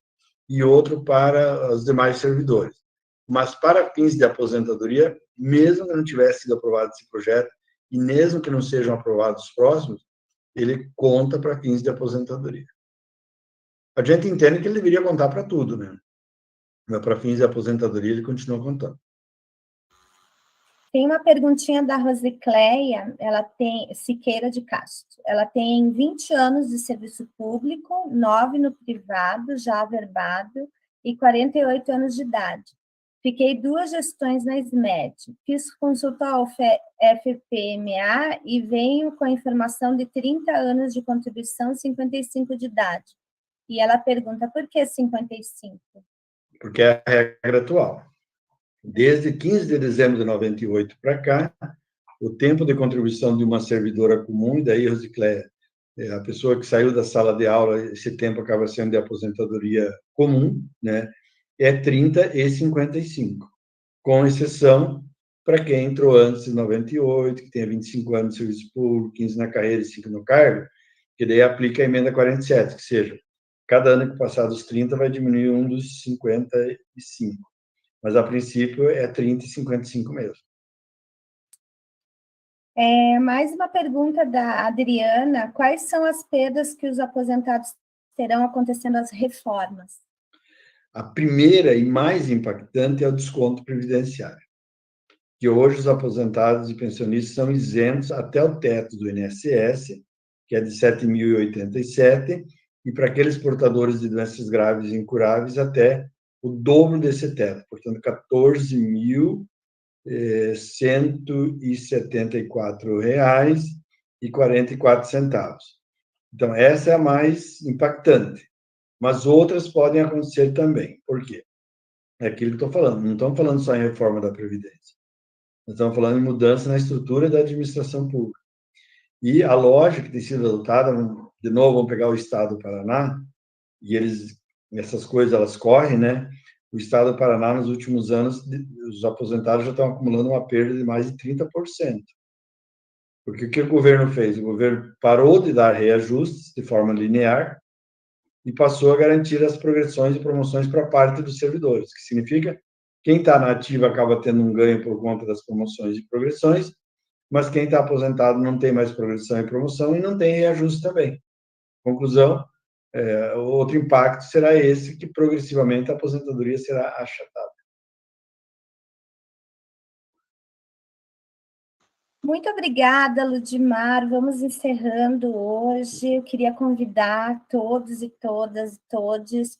e outro para os demais servidores. Mas para fins de aposentadoria, mesmo que não tivesse sido aprovado esse projeto, e mesmo que não sejam aprovados os próximos, ele conta para fins de aposentadoria. A gente entende que ele deveria contar para tudo, né? Mas para fins de aposentadoria, ele continua contando. Tem uma perguntinha da Rosicléia, ela tem Siqueira de Castro. Ela tem 20 anos de serviço público, 9 no privado, já averbado, e 48 anos de idade. Fiquei 2 gestões na SMED. Fiz consulta ao FPMA e venho com a informação de 30 anos de contribuição e 55 de idade. E ela pergunta, por que 55? Porque é a regra atual. Desde 15 de dezembro de 98 para cá, o tempo de contribuição de uma servidora comum, e daí, Rosicléia, a pessoa que saiu da sala de aula, esse tempo acaba sendo de aposentadoria comum, né? É 30 e 55, com exceção para quem entrou antes de 98, que tenha 25 anos de serviço público, 15 na carreira e 5 no cargo, que daí aplica a emenda 47, que seja, cada ano que passar dos 30 vai diminuir um dos 55. Mas, a princípio, é 30 e 55 mesmo. Mais uma pergunta da Adriana: quais são as perdas que os aposentados terão acontecendo as reformas? A primeira e mais impactante é o desconto previdenciário, que hoje os aposentados e pensionistas são isentos até o teto do INSS, que é de R$ 7.087, e para aqueles portadores de doenças graves e incuráveis, até o dobro desse teto, portanto, R$ 14.174,44. Então, essa é a mais impactante, mas outras podem acontecer também. Por quê? É aquilo que estou falando, não estamos falando só em reforma da Previdência, nós estamos falando em mudança na estrutura da administração pública. E a lógica que tem sido adotada, de novo, vamos pegar o Estado do Paraná, e essas coisas, elas correm, né? O Estado do Paraná, nos últimos anos, os aposentados já estão acumulando uma perda de mais de 30%. Porque o que o governo fez? O governo parou de dar reajustes de forma linear e passou a garantir as progressões e promoções para parte dos servidores, que significa quem está na ativa acaba tendo um ganho por conta das promoções e progressões, mas quem está aposentado não tem mais progressão e promoção e não tem reajuste também. Conclusão, outro impacto será esse, que progressivamente a aposentadoria será achatada. Muito obrigada, Ludmar. Vamos encerrando hoje. Eu queria convidar todos e todos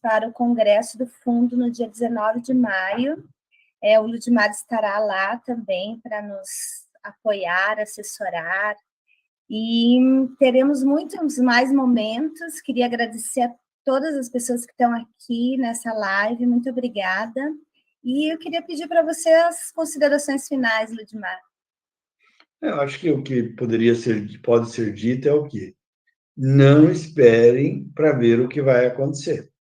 para o Congresso do Fundo no dia 19 de maio. O Ludmar estará lá também para nos apoiar, assessorar. E teremos muitos mais momentos. Queria agradecer a todas as pessoas que estão aqui nessa live. Muito obrigada. E eu queria pedir para você as considerações finais, Ludmar. Eu acho que o que pode ser dito é o quê? Não esperem para ver o que vai acontecer.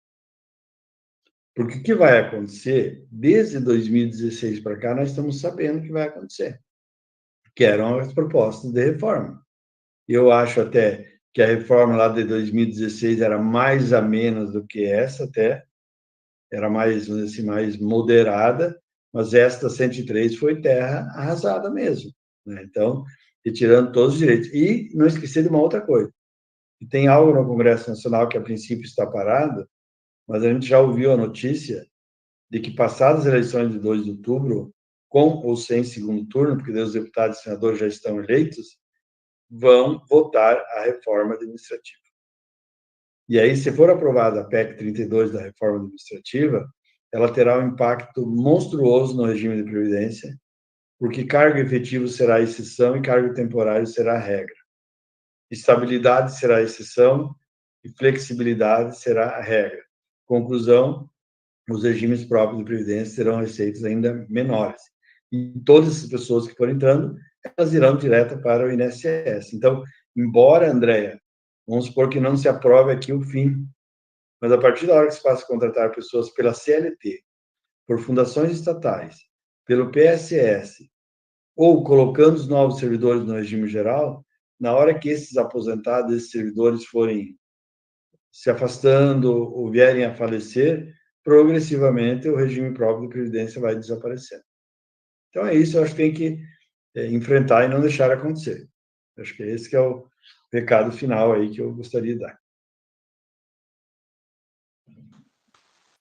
Porque o que vai acontecer, desde 2016 para cá, nós estamos sabendo o que vai acontecer, que eram as propostas de reforma. Eu acho até que a reforma lá de 2016 era mais a menos do que essa, até, era mais, assim, mais moderada, mas esta 103 foi terra arrasada mesmo, né? Então, retirando todos os direitos. E não esquecer de uma outra coisa, que tem algo no Congresso Nacional que, a princípio, está parado, mas a gente já ouviu a notícia de que, passadas as eleições de 2 de outubro, com ou sem segundo turno, porque os deputados e senadores já estão eleitos, vão votar a reforma administrativa. E aí, se for aprovada a PEC 32 da reforma administrativa, ela terá um impacto monstruoso no regime de previdência, porque cargo efetivo será a exceção e cargo temporário será a regra. Estabilidade será a exceção e flexibilidade será a regra. Conclusão, os regimes próprios de previdência terão receitas ainda menores. E todas as pessoas que forem entrando, elas irão direto para o INSS. Então, embora, Andréia, vamos supor que não se aprove aqui o fim, mas a partir da hora que se passa a contratar pessoas pela CLT, por fundações estatais, pelo PSS, ou colocando os novos servidores no regime geral, na hora que esses aposentados, esses servidores forem se afastando ou vierem a falecer, progressivamente o regime próprio de previdência vai desaparecendo. Então é isso, eu acho que tem que enfrentar e não deixar acontecer. Eu acho que esse que é o recado final aí que eu gostaria de dar.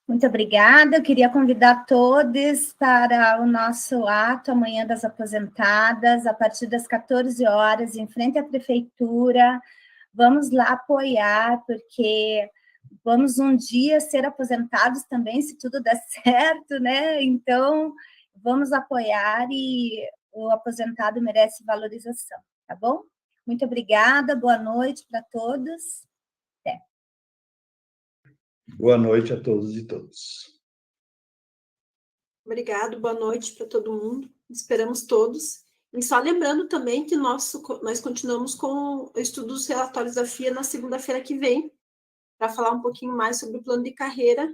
Muito obrigada. Eu queria convidar todos para o nosso ato amanhã das aposentadas, a partir das 14 horas, em frente à prefeitura. Vamos lá apoiar, porque vamos um dia ser aposentados também, se tudo der certo, né? Então, vamos apoiar e o aposentado merece valorização, tá bom? Muito obrigada, boa noite para todos. Até. Boa noite a todos e todas. Obrigado, boa noite para todo mundo. Esperamos todos. E só lembrando também que nós continuamos com o estudo dos relatórios da FIA na segunda-feira que vem, para falar um pouquinho mais sobre o plano de carreira,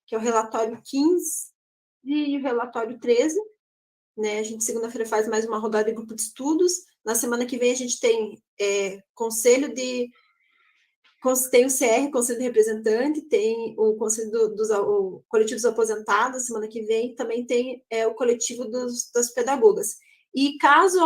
que é o relatório 15 e o relatório 13. Né? A gente, segunda-feira, faz mais uma rodada de grupo de estudos. Na semana que vem, a gente tem tem o CR, Conselho de Representante, tem o Conselho o Coletivo dos Aposentados, semana que vem, também tem o Coletivo das Pedagogas. E caso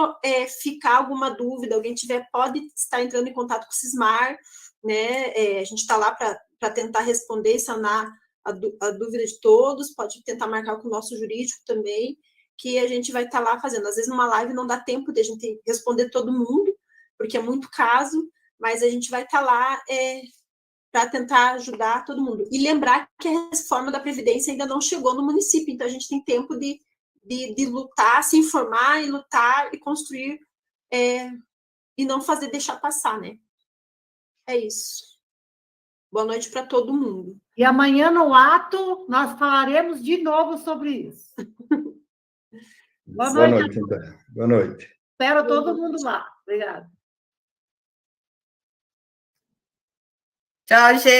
ficar alguma dúvida, alguém tiver, pode estar entrando em contato com o Sismar, né? A gente está lá para tentar responder e sanar a dúvida de todos, pode tentar marcar com o nosso jurídico também, que a gente vai estar lá fazendo. Às vezes, numa live não dá tempo de a gente responder todo mundo, porque é muito caso, mas a gente vai estar lá para tentar ajudar todo mundo. E lembrar que a reforma da Previdência ainda não chegou no município, então a gente tem tempo de lutar, se informar e lutar e construir e não deixar passar, né? É isso. Boa noite para todo mundo. E amanhã, no ato, nós falaremos de novo sobre isso. Boa noite. Então. Boa noite. Espero todo mundo lá. Obrigada. Tchau, gente.